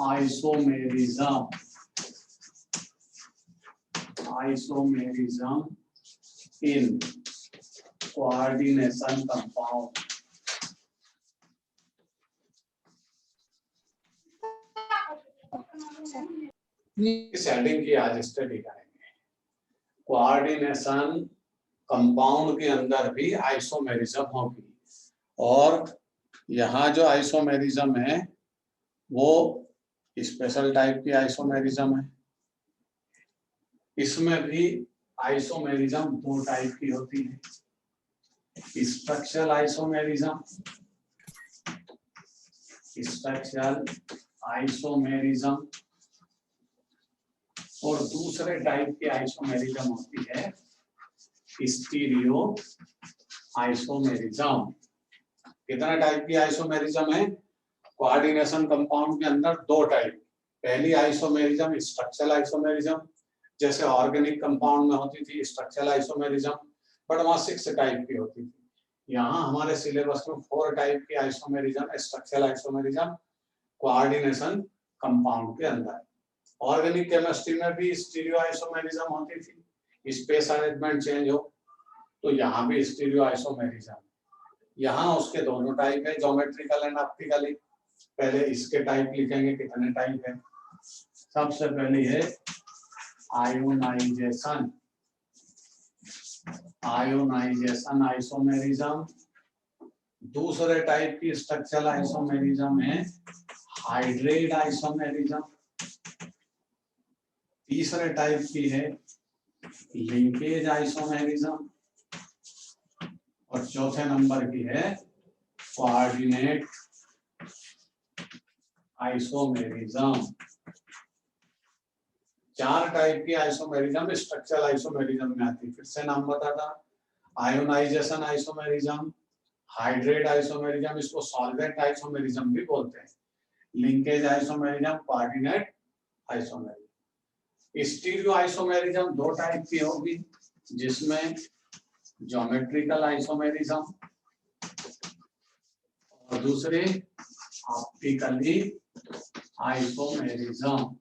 Isomerism in coordination compound. इस heading की आज स्टडी करेंगे। कोऑर्डिनेशन कंपाउंड के अंदर भी आइसोमेरिज्म होगी, और यहाँ जो आइसोमेरिज्म है वो स्पेशल टाइप की आइसोमेरिज्म है। इसमें भी आइसोमेरिज्म दो टाइप की होती है, स्ट्रक्चरल आइसोमेरिज्म, और दूसरे टाइप की आइसोमेरिज्म होती है स्टीरियो आइसोमेरिज्म। कितना टाइप की आइसोमेरिज्म है? कोऑर्डिनेशन कंपाउंड के अंदर दो टाइप। पहली आइसोमेरिज्म स्ट्रक्चरल आइसोमेरिज्म, जैसे ऑर्गेनिक कंपाउंड में होती थी स्ट्रक्चरल आइसोमेरिज्म, बट वहां 6 टाइप की होती थी। यहाँ हमारे सिलेबस में 4 टाइप की isomerism, structural isomerism coordination compound के अंदर। ऑर्गेनिक केमिस्ट्री में भी स्टीरियो आइसोमेरिज्म होती थी, स्पेस अरेंजमेंट चेंज हो, तो यहाँ भी स्टीरियो आइसोमेरिज्म। यहाँ उसके दोनों टाइप है, ज्योमेट्रिकल एंड ऑप्टिकली। पहले इसके टाइप लिखेंगे, कितने टाइप है। सबसे पहले है आयोनाइजेशन आइसोमेरिज्म। दूसरे टाइप की स्ट्रक्चरल आइसोमेरिज्म है हाइड्रेट आइसोमेरिज्म। तीसरे टाइप की है लिंकेज आइसोमेरिज्म, और चौथे नंबर की है कोऑर्डिनेट आइसोमेरिज्म। 4 टाइप की आइसोमेरिज्म स्ट्रक्चरल आइसोमेरिज्म में आती है। फिर से नाम बता था, आयोनाइजेशन आइसोमेरिज्म, हाइड्रेट आइसोमेरिज्म, इसको सॉल्वेंट आइसोमेरिज्म भी बोलते हैं, linkage isomerism, coordinate isomerism. Stereo isomerism 2 type की होगी, जिसमें ज्योमेट्रिकल आइसोमेरिज्म और दूसरे ऑप्टिकली आइसोमेरिज्म।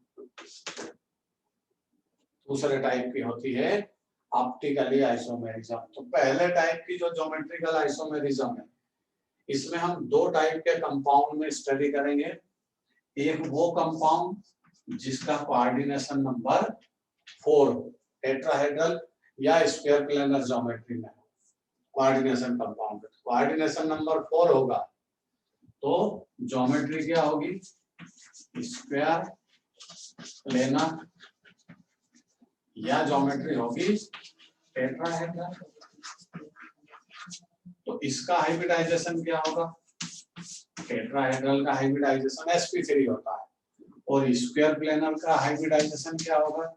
दूसरे टाइप की होती है ऑप्टिकली आइसोमेरिज्म। तो पहले टाइप की जो ज्योमेट्रिकल आइसोमेरिज्म है, इसमें हम 2 टाइप के कंपाउंड में स्टडी करेंगे। एक वो कंपाउंड जिसका कोऑर्डिनेशन नंबर 4 टेट्राहेड्रल या स्क्वायर प्लेनर ज्योमेट्री में कोऑर्डिनेशन कंपाउंड। कोऑर्डिनेशन नंबर 4 होगा तो ज्योमेट्री क्या होगी? स्क्वायर प्लेनर, या ज्योमेट्री होगी टेट्राहेड्रल। तो इसका हाइब्रिडाइजेशन क्या होगा? टेट्राहेड्रल का हाइब्रिडाइजेशन sp3 होता है, और स्क्वायर प्लेनर का हाइब्रिडाइजेशन क्या होगा?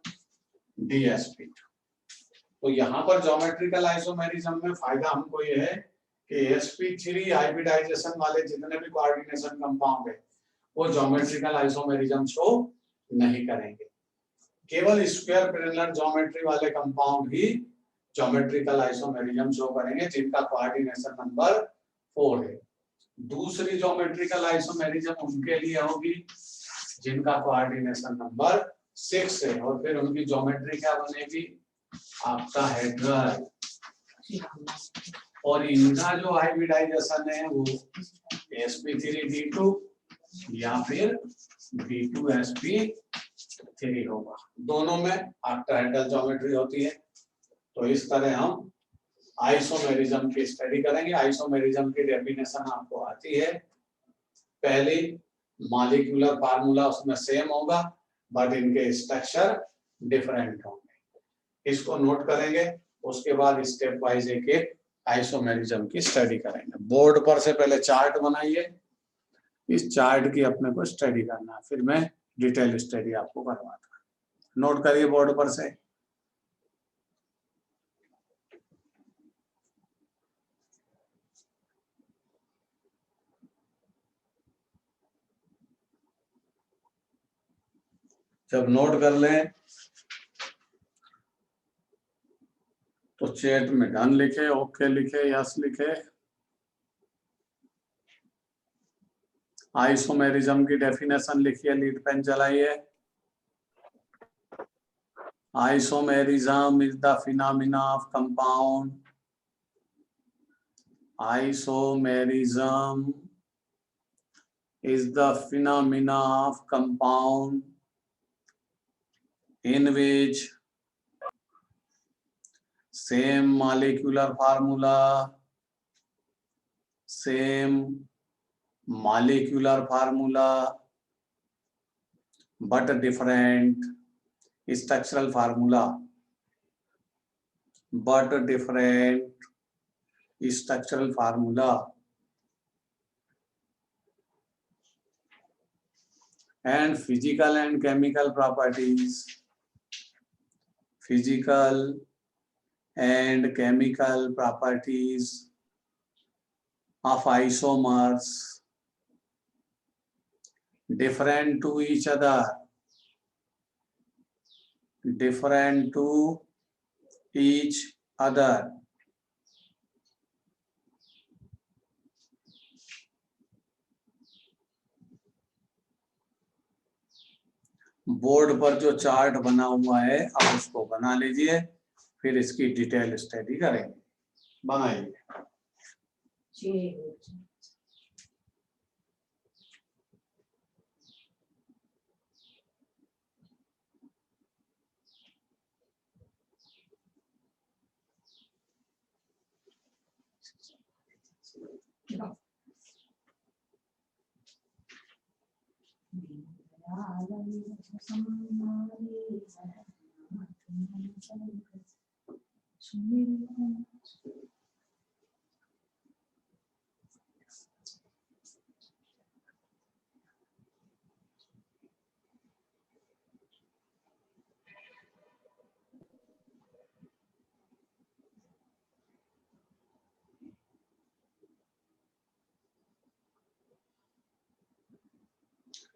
dsp2। तो यहाँ पर ज्योमेट्रिकल आइसोमेरिज्म में फायदा हमको ये है कि sp3 हाइब्रिडाइजेशन वाले जितने भी कोऑर्डिनेशन कंपाउंड है वो ज्योमेट्रिकल आइसोमेरिज्म शो नहीं करेंगे। केवल स्क्वायर प्लेनर ज्योमेट्री वाले कंपाउंड ही ज्योमेट्रिकल आइसोमेरिज्म शो करेंगे, जिनका कोऑर्डिनेशन नंबर 4 है। दूसरी ज्योमेट्रिकल आइसोमेरिज्म उनके लिए होगी जिनका कोऑर्डिनेशन नंबर 6 है, और फिर उनकी ज्योमेट्री क्या बनेगी? ऑक्टाहेड्रल। और इनका जो हाइब्रिडाइजेशन है वो sp3d2 या फिर d2sp3 होगा। दोनों में ऑक्टाहेड्रल ज्योमेट्री होती है। तो इस तरह हम आइसोमेरिज्म की स्टडी करेंगे। आइसोमेरिज्म की डेफिनेशन आपको आती है। पहली मॉलिक्यूलर फार्मूला उसमें सेम होगा, बट इनके स्ट्रक्चर डिफरेंट होंगे। इसको नोट करेंगे, उसके बाद स्टेप वाइज एक एक आइसोमेरिज्म की स्टडी करेंगे। बोर्ड पर से पहले चार्ट बनाइए, इस चार्ट की अपने को स्टडी करना है, फिर मैं डिटेल स्टडी आपको करवाता हूं। नोट करिए बोर्ड पर से। जब नोट कर लें तो चैट में डन लिखे, ओके लिखे, यस लिखे। आइसोमेरिज्म की डेफिनेशन लिखिए, लीड पेन चलाइए। Isomerism is the phenomena of compound. Isomerism is the phenomena of compound in which same molecular formula but different structural formula and physical and chemical properties of isomers different to each other, board पर जो chart बना हुआ है आप उसको बना लीजिए, फिर इसकी डिटेल स्टडी करेंगे। बनाइए।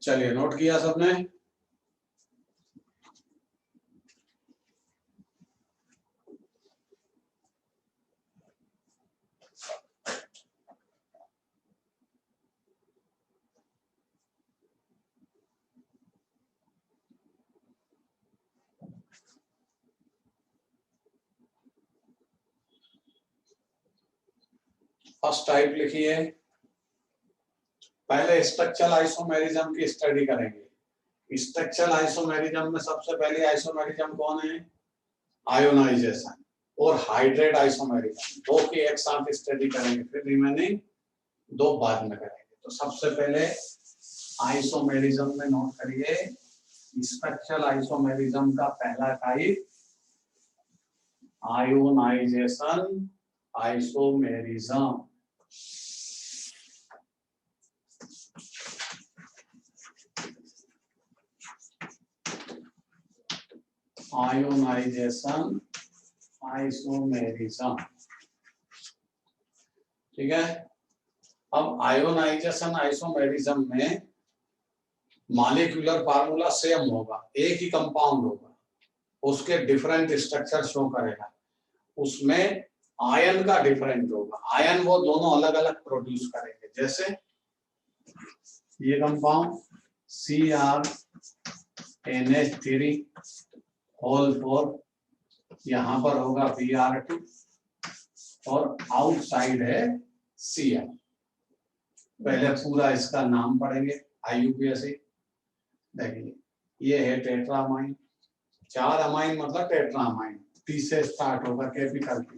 चलिए, नोट किया सबने? फर्स्ट टाइप लिखिए। पहले स्ट्रक्चरल आइसोमेरिज्म की स्टडी करेंगे। स्ट्रक्चरल आइसोमेरिज्म में सबसे पहले आइसोमेरिज्म कौन है? आयोनाइजेशन और हाइड्रेट आइसोमेरिज्म, दो की एक साथ स्टडी करेंगे, फिर रिमेनिंग दो बाद में करेंगे। तो सबसे पहले आइसोमेरिज्म में नोट करिए, स्ट्रक्चरल आइसोमेरिज्म का पहला type ionization isomerism. Ionization isomerism, ठीक है। अब आयोनाइजेशन आइसोमेरिज्म में मॉलिक्यूलर फार्मूला सेम होगा, एक ही कंपाउंड होगा, उसके डिफरेंट स्ट्रक्चर शो करेगा, उसमें आयन का डिफरेंट होगा। आयन वो दोनों अलग अलग प्रोड्यूस करेंगे। जैसे ये कंपाउंड CrNH3 होल 4, यहाँ पर होगा Br2 और आउटसाइड है Cl। पहले पूरा इसका नाम पढ़ेंगे IUPAC। देखिए ये है टेट्रामाइन, 4 अमाइन मतलब टेट्रामाइन, T से स्टार्ट होगा, capital T,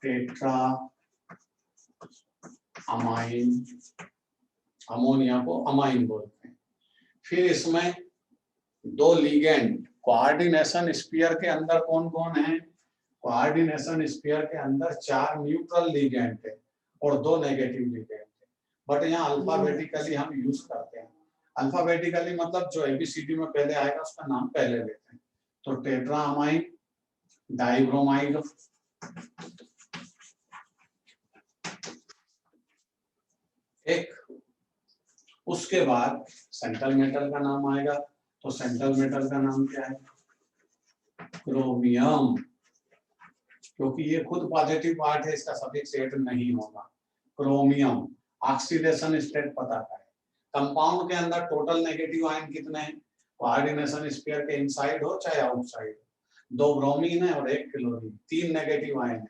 tetra amine, ammonia को अमाइन बोलते हैं। फिर इसमें दो लिगेंड, कोऑर्डिनेशन स्फीयर के अंदर कौन कौन है? कोऑर्डिनेशन स्फीयर के अंदर 4 न्यूट्रल लिगेंड है और 2 नेगेटिव लिगेंड है, बट यहाँ अल्फाबेटिकली हम यूज करते हैं। अल्फाबेटिकली मतलब जो ABCD में पहले आएगा उसका नाम पहले लेते हैं। तो टेट्रा अमाइन, डाइब्रोमाइड, एक, उसके बाद सेंट्रल मेटल का नाम आएगा। तो सेंट्रल मेटल का नाम क्या है? क्रोमियम, क्योंकि ये खुद पॉजिटिव पार्ट है, इसका सफिक्स एट नहीं होगा। क्रोमियम। ऑक्सीडेशन स्टेट पता है, कंपाउंड के अंदर टोटल नेगेटिव आयन कितने हैं? कोऑर्डिनेशन स्फीयर के इनसाइड हो चाहे आउटसाइड, 2 ब्रोमीन है और 1 क्लोरीन, 3 नेगेटिव आयन है,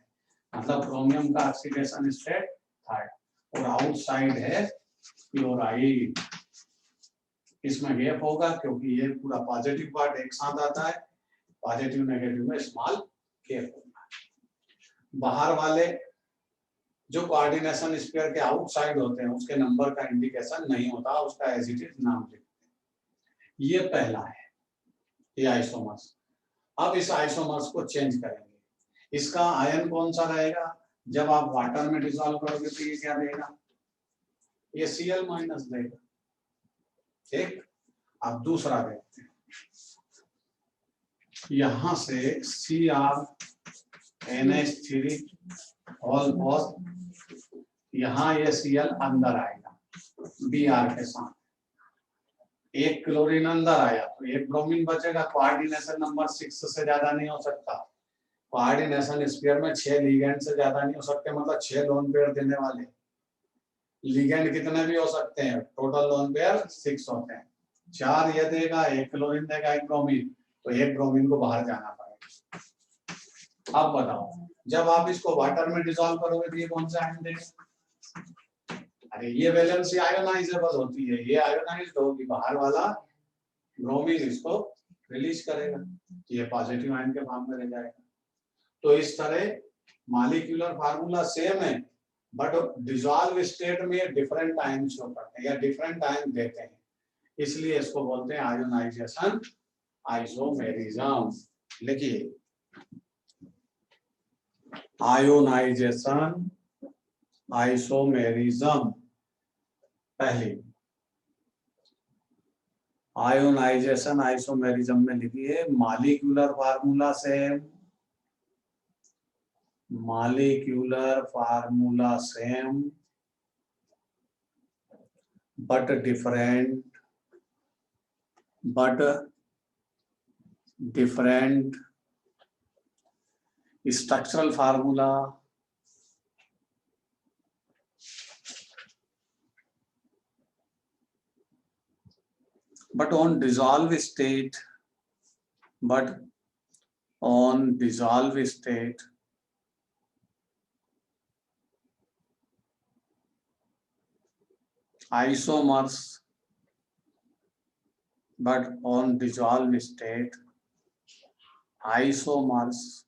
मतलब क्रोमियम का ऑक्सीडेशन स्टेट थर्ड, और आउटसाइड है क्लोराइड। इसमें गैप होगा क्योंकि ये पूरा पॉजिटिव पार्ट एक साथ आता है, पॉजिटिव नेगेटिव में स्मॉल गैप होगा। बाहर वाले जो कोऑर्डिनेशन स्फीयर के आउटसाइड होते हैं उसके नंबर का इंडिकेशन नहीं होता, उसका एज इट इज नाम लिखते हैं। ये पहला है, ये आइसोमर्स। अब इस आइसोमर्स को चेंज करेंगे, इसका आयन कौन सा रहेगा? जब आप वाटर में डिसॉल्व करोगे तो ये क्या देगा? ये Cl माइनस देगा। ठीक, अब दूसरा देखते हैं, यहां से CrNH3 ऑल और यहाँ ये Cl अंदर आएगा Br के साथ, 1 क्लोरीन अंदर आया तो 1 ब्रोमीन बचेगा। कोऑर्डिनेशन नंबर 6 से ज्यादा नहीं हो सकता, कोऑर्डिनेशन स्फीयर में 6 लिगेंड से ज्यादा नहीं हो सकते, मतलब 6 लोन पेयर देने वाले। लिगेंड कितने भी हो सकते हैं, टोटल लोन पेयर 6 होते हैं। 4 ये देगा, 1 क्लोरीन देगा, 1 ब्रोमीन, तो 1 ब्रोमीन को बाहर जाना पड़ेगा। अब बताओ, जब आप इसको वाटर में डिसॉल्व करोगे तो ये कौन सा आयन देगा? अरे ये वैलेंसी आयोनाइजेबल होती है, ये आयोनाइज्ड होगी, बाहर वाला ब्रोमीन इसको रिलीज करेगा, ये पॉजिटिव आयन के फॉर्म में रह जाएगा। तो इस तरह मॉलिक्यूलर फार्मूला सेम है, बट डिसॉल्व स्टेट में डिफरेंट आयन शो करते हैं या डिफरेंट आयन देते हैं, इसलिए इसको बोलते हैं आयोनाइजेशन आइसोमेरिज्म। लिखिए, आयोनाइजेशन आइसोमेरिज्म। पहली आयोनाइजेशन आइसोमेरिज्म में लिखिए, molecular formula same, molecular formula same but different structural formula but on dissolve state isomers, but on dissolve state isomers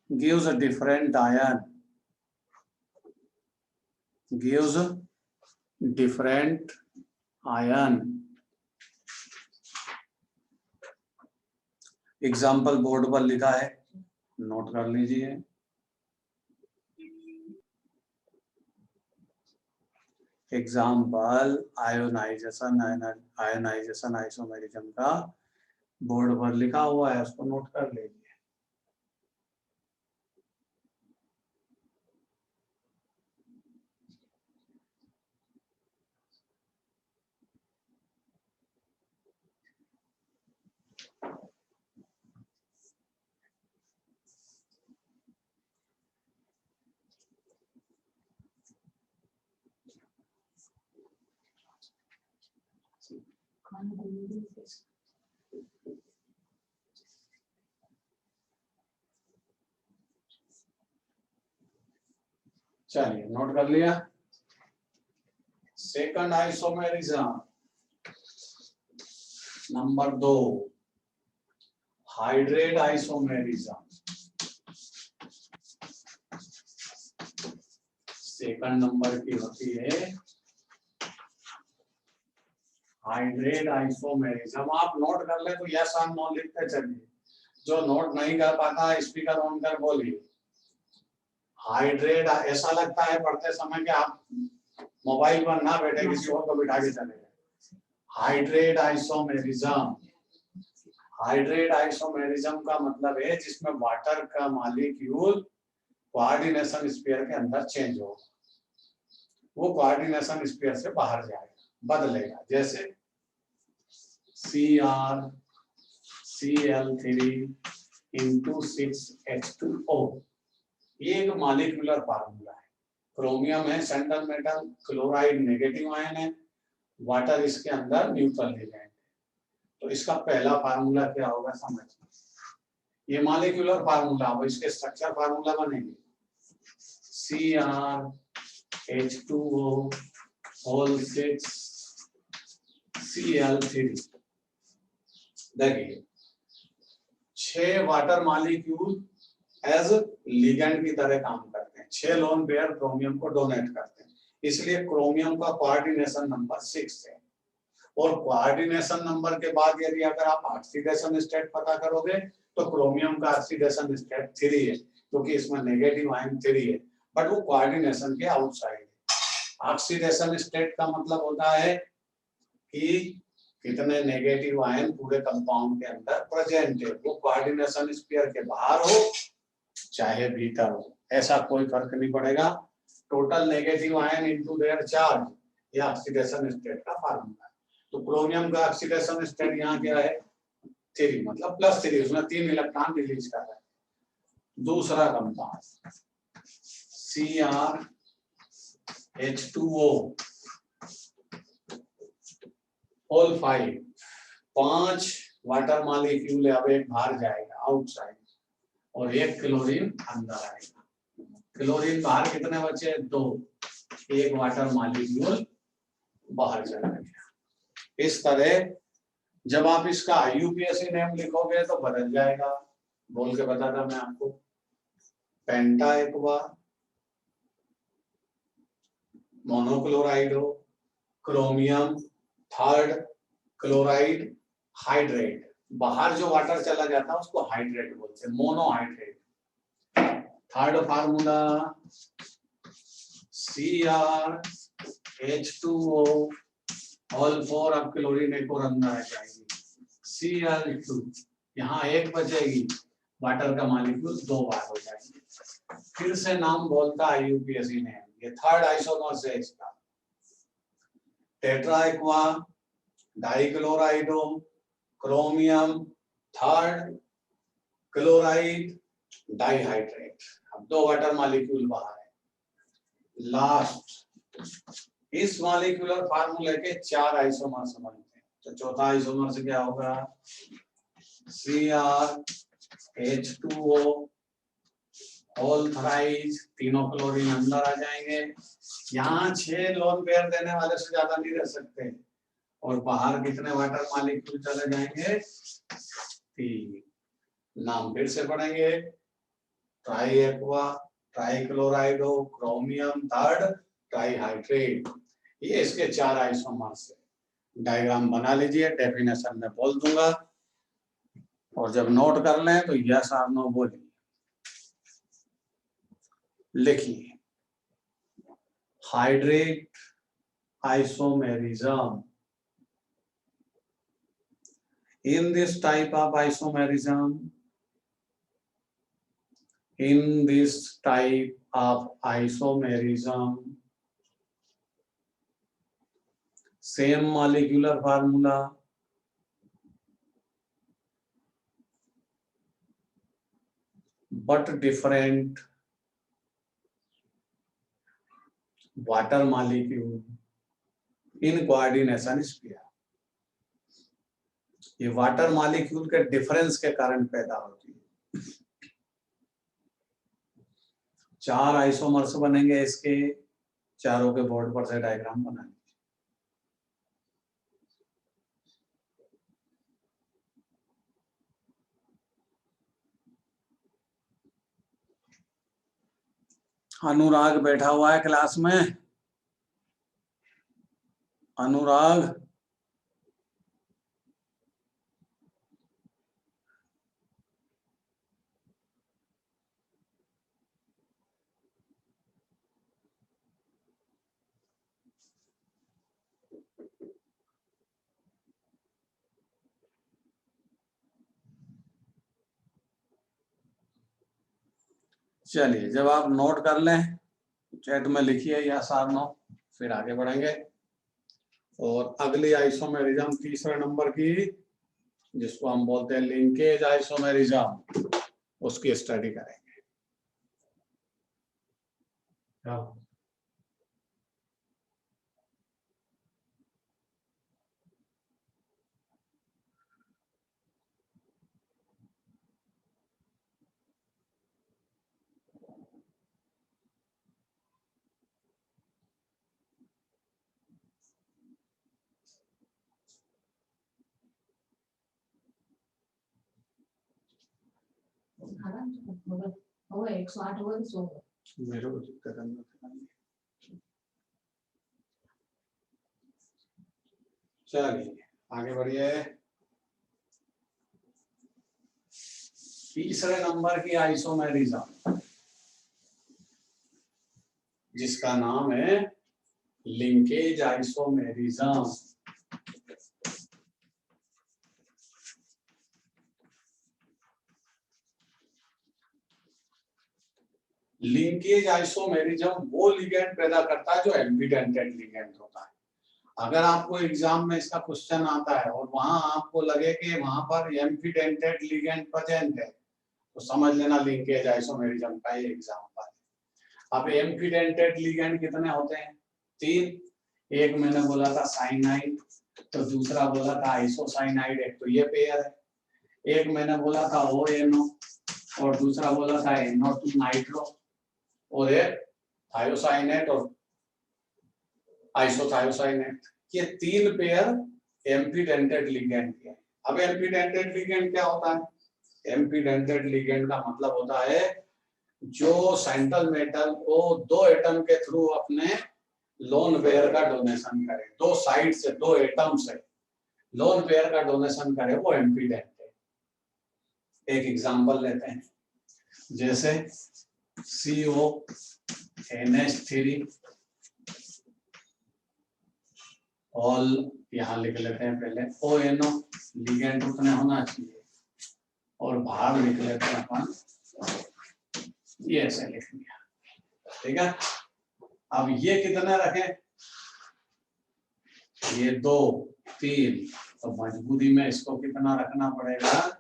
gives a different ion, gives different ion। Example board पर लिखा है, note कर लीजिए। Example ionisation isomerism का board पर लिखा हुआ है, उसको नोट कर लीजिए। चलिए, नोट कर लिया। Second isomerism, number 2 hydrate isomerism. Second number की होती है हाइड्रेट आइसोमेरिज्म। आप नोट कर ले तो यस और नो लिखते चलिए, जो नोट नहीं कर पाता स्पीकर ऑन कर बोलिए। हाइड्रेट, ऐसा लगता है पढ़ते समय कि आप मोबाइल पर ना बैठे, किसी और को बिठा के चले गए। हाइड्रेट आइसोमेरिज्म, हाइड्रेट आइसोमेरिज्म का मतलब है जिसमें वाटर का मॉलिक्यूल कोऑर्डिनेशन स्फीयर के अंदर चेंज हो, वो कोऑर्डिनेशन स्फीयर से बाहर जाएगा, बदलेगा। जैसे CrCl3 into 6H2O, ये एक मॉलिक्यूलर फार्मूला है। क्रोमियम है central metal, chloride negative ion है, वाटर इसके अंदर न्यूट्रल लिगेंड। तो इसका पहला फार्मूला क्या होगा समझिए, ये मॉलिक्यूलर फार्मूला, अब इसके स्ट्रक्चर फार्मूला बनेंगे CrH2O होल 6 Cl3। देखिए 6 वाटर मॉलिक्यूल एज लिगेंड की तरह काम करते हैं, 6 लोन पेयर क्रोमियम को डोनेट करते हैं, इसलिए क्रोमियम का कोऑर्डिनेशन नंबर 6 है। और कोऑर्डिनेशन नंबर के बाद यदि अगर आप ऑक्सीडेशन स्टेट पता करोगे तो क्रोमियम का ऑक्सीडेशन स्टेट 3 है, क्योंकि इसमें नेगेटिव आयन 3 है, बट वो कोऑर्डिनेशन के आउटसाइड है। ऑक्सीडेशन स्टेट का मतलब होता है कि कितने नेगेटिव आयन पूरे कंपाउंड के अंदर प्रेजेंट है, वो कोऑर्डिनेशन स्फीयर के बाहर हो चाहे भीतर हो, ऐसा कोई फर्क नहीं पड़ेगा। Total negative ion into their charge, ये ऑक्सीडेशन स्टेट का फार्मूला है। तो क्रोमियम का ऑक्सीडेशन स्टेट यहाँ क्या है 3, मतलब +3, उसमें 3 इलेक्ट्रॉन रिलीज कर रहा है। दूसरा compound CrH2O whole 5 water molecule है, अब एक बाहर जाएगा आउटसाइड और एक क्लोरीन अंदर आएगा। क्लोरीन बाहर कितने बचे 2, एक वाटर मॉलिक्यूल बाहर चला गया। इस तरह जब आप इसका IUPAC नेम लिखोगे तो बदल जाएगा, बोल के बताता मैं आपको, पेंटा एक्वा मोनोक्लोराइड हो, क्रोमियम 3rd क्लोराइड हाइड्रेट, बाहर जो वाटर चला जाता है उसको हाइड्रेट बोलते हैं, monohydrate. 3rd formula CrH2O whole 4, अब क्लोरीन एक और अंदर आ जाएगी Cl2, यहाँ एक बचेगी, वाटर का मॉलिक्यूल 2 बार हो जाएंगे। फिर से नाम बोलता है IUPAC नेम, ये 3rd आइसोमर्स है इसका, tetra aqua dichlorido chromium 3rd chloride dihydrate, अब 2 वाटर मॉलिक्यूल बाहर है। लास्ट इस मॉलिक्यूलर फार्मूले के 4 आइसोमर्स बनते हैं, तो चौथा आइसोमर से क्या होगा CrH2O होल थ्राइस, तीनों क्लोरीन अंदर आ जाएंगे। यहाँ 6 लोन पेयर देने वाले से ज्यादा नहीं रह सकते, और बाहर कितने वाटर मॉलिक्यूल चले जाएंगे 3। नाम फिर से पढ़ेंगे, tri aqua trichlorido chromium 3rd trihydrate, ये इसके 4 आइसोमर्स है। डायग्राम बना लीजिए, डेफिनेशन में बोल दूंगा, और जब नोट कर लें तो यस और नो बोलिए। लिखिए hydrate isomerism. In this type of isomerism, same molecular formula, but different water molecule in coordination sphere. ये वाटर मॉलिक्यूल के डिफरेंस के कारण पैदा होती है। 4 आइसोमर्स बनेंगे इसके, चारों के बोर्ड पर से डायग्राम बनाएंगे। अनुराग बैठा हुआ है क्लास में, अनुराग चलिए, जब आप नोट कर लें चैट में लिखिए या सार नो, फिर आगे बढ़ेंगे। और अगली आइसोमेरिज्म तीसरे नंबर की, जिसको हम बोलते हैं लिंकेज आइसोमेरिज्म, उसकी स्टडी करेंगे। वो 108 हुआ तो 100 मेरे को दिक्कत नहीं। चलिए आगे बढ़िए। तीसरे नंबर की आइसोमेरिज्म जिसका नाम है लिंकेज आइसोमेरिज्म। लिंकेज आइसोमेरिज्म वो लिगेंड पैदा करता है जो एम्फीडेंटेड लिगेंड होता है। अगर आपको एग्जाम में इसका क्वेश्चन आता है और वहां आपको लगे कि वहां पर एम्फीडेंटेड लिगेंड प्रेजेंट है तो समझ लेना लिंकेज आइसोमेरिज्म का ये एग्जांपल है। अब एम्फीडेंटेड लिगेंड कितने होते हैं? 3। एक मैंने बोला था साइनाइड, तो दूसरा बोला था आइसोसाइनाइड, एक तो ये पेयर है। एक मैंने बोला था ONO और दूसरा बोला था NO2 नाइट्रो, और एक थायोसाइनेट और आइसोथायोसाइनेट। ये 3 पेयर एम्फीडेंटेड लिगेंड के। अब एम्फीडेंटेड लिगेंड क्या होता है? एम्फीडेंटेड लिगेंड का मतलब होता है जो सेंट्रल मेटल को 2 एटम के थ्रू अपने लोन पेयर का डोनेशन करे, 2 साइड से 2 एटम से लोन पेयर का डोनेशन करे, वो एम्फीडेंट है। एक एग्जांपल लेते हैं, जैसे CONH3 और यहाँ लिख लेते हैं पहले ONO, लिगेंड उतने होना चाहिए, और बाहर लिख लेते हैं अपन ये ऐसे लिख दिया, ठीक है। अब ये कितने रखें? ये 2 3, तो मजबूरी में इसको कितना रखना पड़ेगा?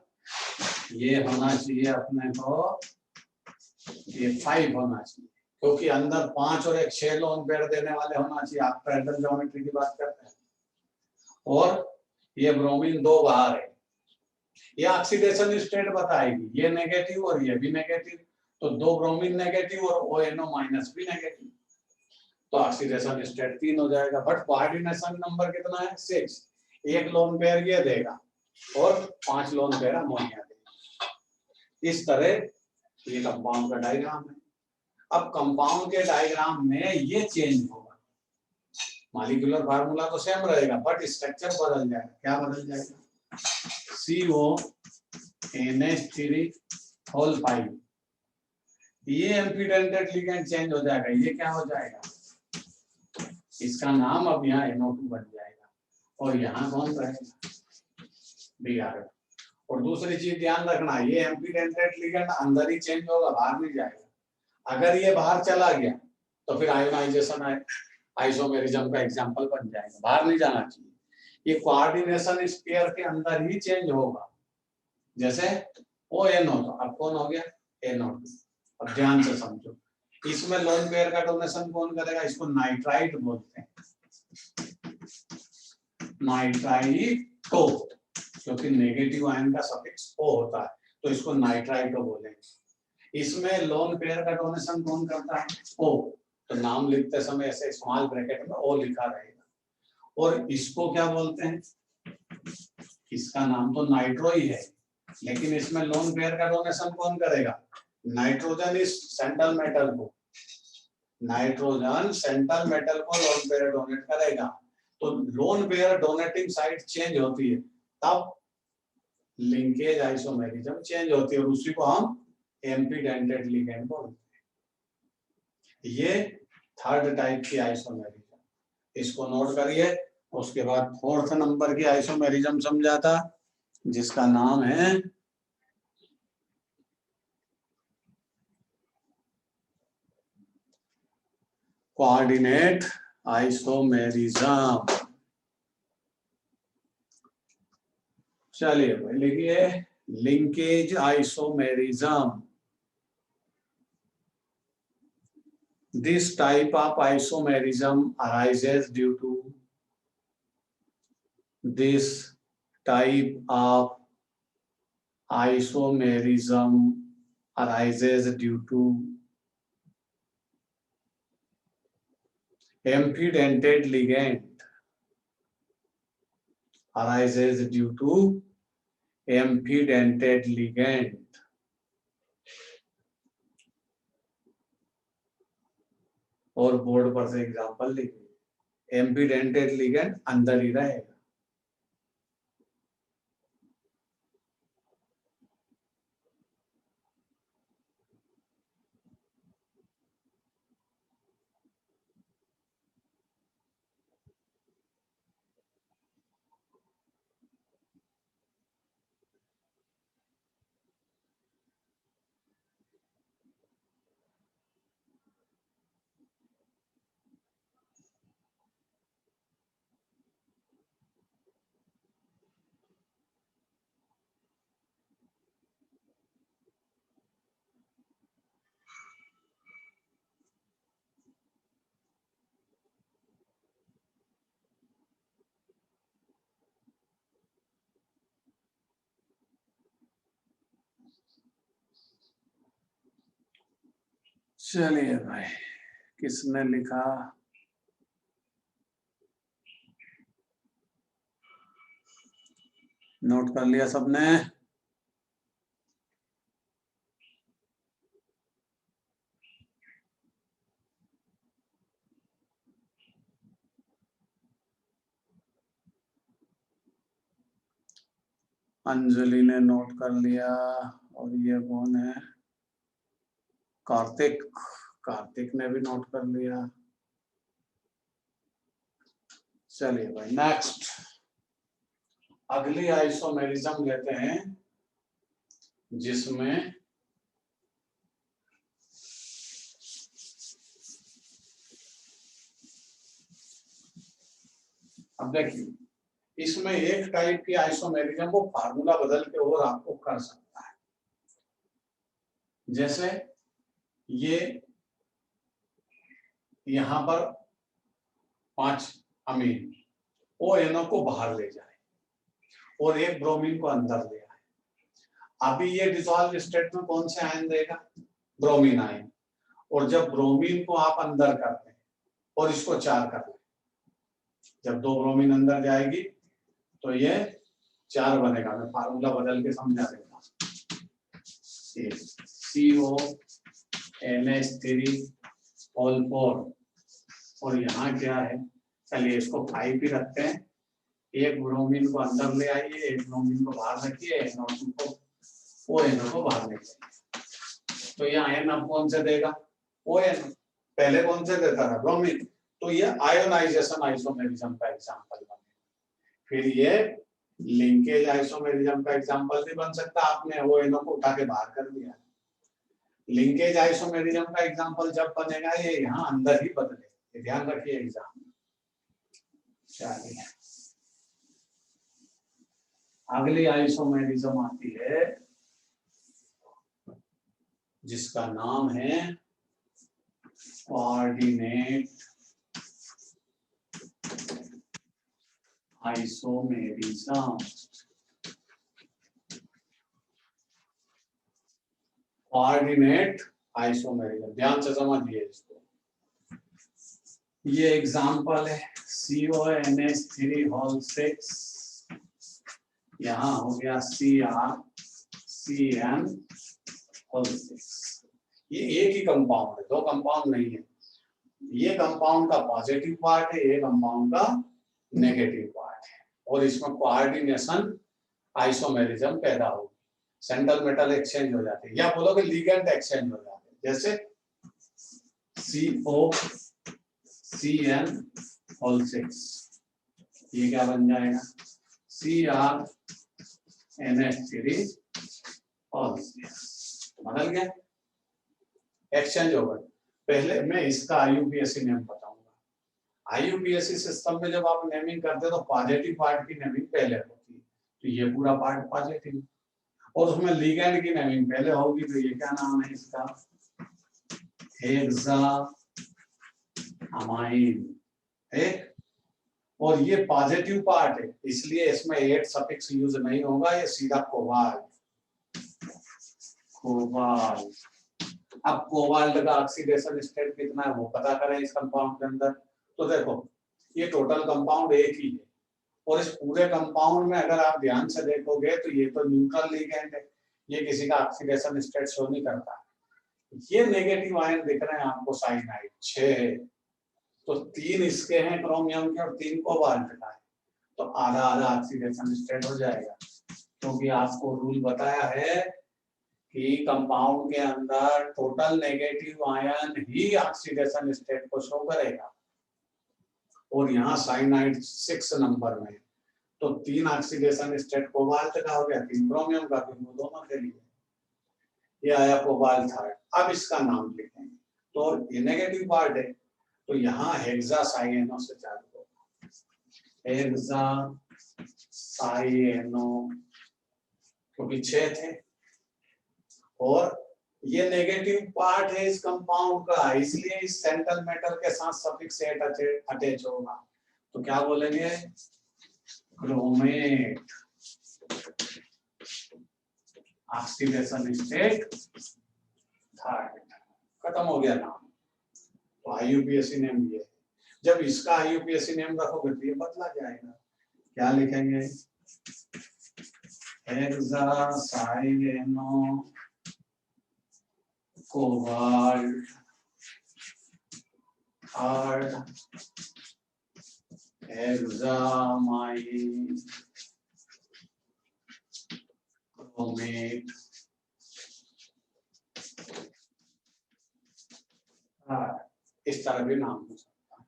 ये होना चाहिए अपने को, ये 5 होना चाहिए, क्योंकि अंदर 5 और एक 6 लोन पेयर देने वाले होना चाहिए। आप पैरेलल ज्योमेट्री की बात करते हैं। और ये ब्रोमीन 2 बाहर है, ये ऑक्सीडेशन स्टेट बताएगी, ये नेगेटिव और ये भी नेगेटिव, तो 2 ब्रोमीन नेगेटिव और ONO माइनस भी नेगेटिव, तो ऑक्सीडेशन स्टेट 3 हो जाएगा। बट कोऑर्डिनेशन नंबर कितना है? 6। एक लोन पेयर ये देगा और 5 लोन पेयर अमोनिया देगा। इस तरह ये कंपाउंड का डायग्राम है। अब कंपाउंड के डायग्राम में ये चेंज होगा, मॉलिक्यूलर फार्मूला तो सेम रहेगा बट स्ट्रक्चर बदल जाएगा। क्या बदल जाएगा? CONH3 होल 5, ये एम्फीडेंटेड लिगेंड चेंज हो जाएगा, ये क्या हो जाएगा? इसका नाम अब यहाँ NO2 बन जाएगा, और यहाँ कौन रहेगा? Br। और दूसरी चीज ध्यान रखना, ये एम्फीडेंटेड लिगेंड अंदर ही चेंज होगा, बाहर नहीं जाएगा। अगर ये बाहर चला गया तो फिर आयोनाइजेशन आइसोमेरिज्म का एग्जांपल बन जाएगा, बाहर नहीं जाना चाहिए। ये कोऑर्डिनेशन स्फीयर के अंदर ही चेंज होगा, जैसे ONO, तो अब कौन हो गया? NO2। अब ध्यान से समझो, इसमें लोन पेयर का डोनेशन कौन करेगा? इसको नाइट्राइट बोलते हैं, नाइट्राइटो, क्योंकि नेगेटिव आयन का सफिक्स O होता है, तो इसको नाइट्राइटो बोलेंगे। इसमें लोन पेयर का डोनेशन कौन करता है? O, तो नाम लिखते समय ऐसे स्मॉल ब्रैकेट में O लिखा रहेगा। और इसको क्या बोलते हैं? इसका नाम तो नाइट्रो ही है, लेकिन इसमें लोन पेयर का डोनेशन कौन करेगा? नाइट्रोजन इस सेंट्रल मेटल को, नाइट्रोजन सेंट्रल मेटल को लोन पेयर डोनेट करेगा। तो lone pair donating side change होती है, तब लिंकेज आइसोमेरिज्म चेंज होती है, और उसी को हम एम्फीडेंटेड लिगेंड बोलते हैं। ये 3rd टाइप की आइसोमेरिज्म, इसको नोट करिए। उसके बाद 4th नंबर की आइसोमेरिज्म समझाता, जिसका नाम है कोऑर्डिनेट आइसोमेरिज्म। चलिए भाई लिखिए, linkage isomerism. This type of isomerism arises due to this type of isomerism arises due to amphidentate ligand arises due to amphidentate ligand और बोर्ड पर से एग्जांपल लिखिए। एम्पीडेंटेड लिगेंड अंदर ही रहेगा। चलिए भाई, किसने लिखा? नोट कर लिया सबने? अंजलि ने नोट कर लिया। और ये कौन है? कार्तिक। कार्तिक ने भी नोट कर लिया। चलिए भाई, नेक्स्ट अगली आइसोमेरिज्म लेते हैं, जिसमें अब देखिए, इसमें एक टाइप की आइसोमेरिज्म को फार्मूला बदल के और आपको कर सकता है। जैसे ये यहां पर 5 अमीन ONO को बाहर ले जाए और एक ब्रोमीन को अंदर ले आए। अभी ये डिसॉल्व स्टेट में कौन से आयन देगा? Bromine ion. और जब ब्रोमीन को आप अंदर करते हैं और इसको 4 कर लें, जब 2 ब्रोमीन अंदर जाएगी तो ये 4 बनेगा। मैं फार्मूला बदल के समझा देता हूँ। CONH3 और यहाँ क्या है? चलिए इसको 5 ही रखते हैं। एक ब्रोमीन को अंदर ले आइए, एक ब्रोमीन को बाहर रखिए, एक ब्रोमीन को ONO को बाहर ले जाइए। तो ये आयन अब कौन से देगा? ONO। पहले कौन से देता था? ब्रोमीन। तो ये आयोनाइजेशन आइसोमेरिज्म का एग्जांपल बने। फिर ये लिंकेज आइसोमेरिज्म का एग्जांपल भी बन सकता। आपने ONO को उठा के बाहर कर दिया। लिंकेज आइसोमेरिज्म का एग्जांपल जब बनेगा ये यहाँ अंदर ही बदले, ये ध्यान रखिए एग्जाम में। चलिए अगली आइसोमेरिज्म आती है, जिसका नाम है कोऑर्डिनेट आइसोमेरिज्म। कोऑर्डिनेट आइसोमेरिज्म, ध्यान से समझिए इसको। ये एग्जांपल है CONH3 यहाँ हो गया CrCN6। ये एक ही कंपाउंड है, 2 कंपाउंड नहीं है। ये कंपाउंड का पॉजिटिव पार्ट है, ये कंपाउंड का नेगेटिव पार्ट है, और इसमें कोऑर्डिनेशन आइसोमेरिज्म पैदा होगी। सेंट्रल मेटल एक्सचेंज हो जाते हैं, या बोलो कि लिगेंड एक्सचेंज हो जाते हैं। जैसे COCN6, ये क्या बन जाएगा? CrNH3। बदल गया, एक्सचेंज हो गए। पहले मैं इसका IUPAC नेम बताऊंगा। IUPAC सिस्टम में जब आप नेमिंग करते हो तो पॉजिटिव पार्ट की नेमिंग पहले होती है, तो ये पूरा पार्ट पॉजिटिव, और उसमें लिगेंड की नेमिंग पहले होगी। तो ये क्या नाम है इसका? हेक्सामाइन। ठीक, और ये पॉजिटिव पार्ट है, इसलिए इसमें 8 सफिक्स यूज नहीं होगा, ये सीधा कोबाल्ट। अब कोबाल्ट का ऑक्सीडेशन स्टेट कितना है वो पता करें इस कंपाउंड के अंदर। तो देखो ये टोटल कंपाउंड एक ही है, और इस पूरे कंपाउंड में अगर आप ध्यान से देखोगे तो ये तो न्यूट्रल लिगेंड है, ये किसी का ऑक्सीडेशन स्टेट शो नहीं करता। ये नेगेटिव आयन दिख रहे हैं आपको साइनाइड 6 है, तो 3 इसके हैं क्रोमियम के और 3 कोबाल्ट का है, तो आधा आधा ऑक्सीडेशन स्टेट हो जाएगा, क्योंकि आपको रूल बताया है कि कंपाउंड के अंदर टोटल नेगेटिव आयन ही ऑक्सीडेशन स्टेट को शो करेगा, और यहाँ साइनाइड 6 नंबर में, तो 3 ऑक्सीडेशन स्टेट कोबाल्ट का हो गया, 3 क्रोमियम का, तो वो दोनों के लिए ये आया कोबाल्ट थर्ड। अब इसका नाम लिखेंगे, तो ये नेगेटिव पार्ट है, तो यहाँ हेक्सासाइएनो से चालू होगा, हेक्सासाइएनो, क्योंकि 6 थे, और ये नेगेटिव पार्ट है इस कंपाउंड का, इसलिए इस सेंट्रल मेटल के साथ सफिक्स एट अटैच होगा, तो क्या बोलेंगे, क्रोमेट, ऑक्सीडेशन स्टेट थर्ड, खत्म हो गया नाम। तो IUPAC नेम ये, जब इसका IUPAC नेम रखोगे तो ये बदला जाएगा, क्या लिखेंगे, हेक्सासाइएनो कोबाल्ट थर्ड हेक्सामाइन क्रोमेट, इस तरह भी नाम हो सकता है।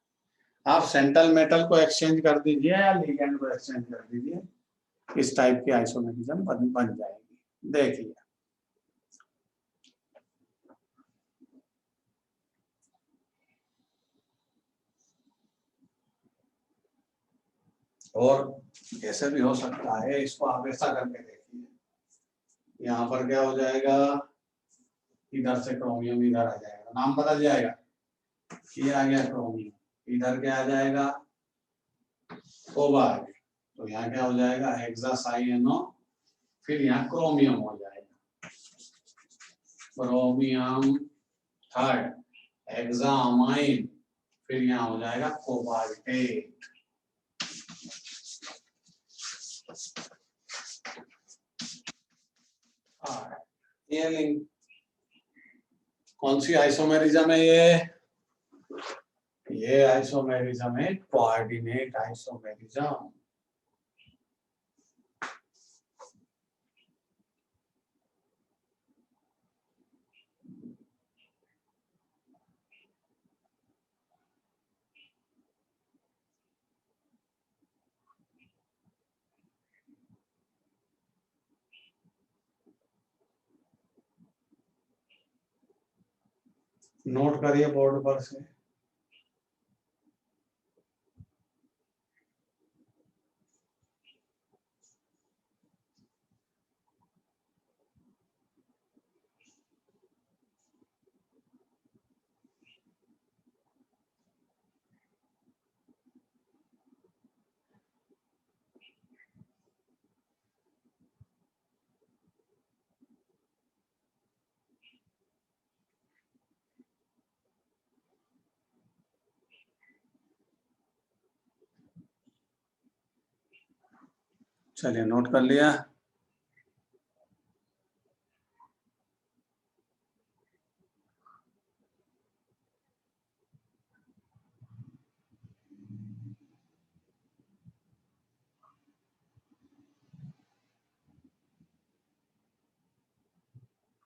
आप सेंट्रल मेटल को एक्सचेंज कर दीजिए या लिगेंड को एक्सचेंज कर दीजिए, इस टाइप की आइसोमेरिज्म बन जाएगी। देखिए और ऐसे भी हो सकता है, इसको आप ऐसा करके देखिए, यहाँ पर क्या हो जाएगा, इधर से क्रोमियम इधर आ जाएगा, नाम बदल जाएगा, ये आ गया क्रोमियम, इधर क्या आ जाएगा, कोबाल्ट, तो यहाँ क्या हो जाएगा, हेक्सासाइएनो, फिर यहाँ क्रोमियम हो जाएगा, क्रोमियम थर्ड हेक्सामाइन, फिर यहाँ हो जाएगा कोबाल्टेट। ये लिंक कौन सी आइसोमेरिज्म है, ये आइसोमेरिज्म है कोऑर्डिनेट आइसोमेरिज्म। नोट करिए बोर्ड पर से, चलिए नोट कर लिया।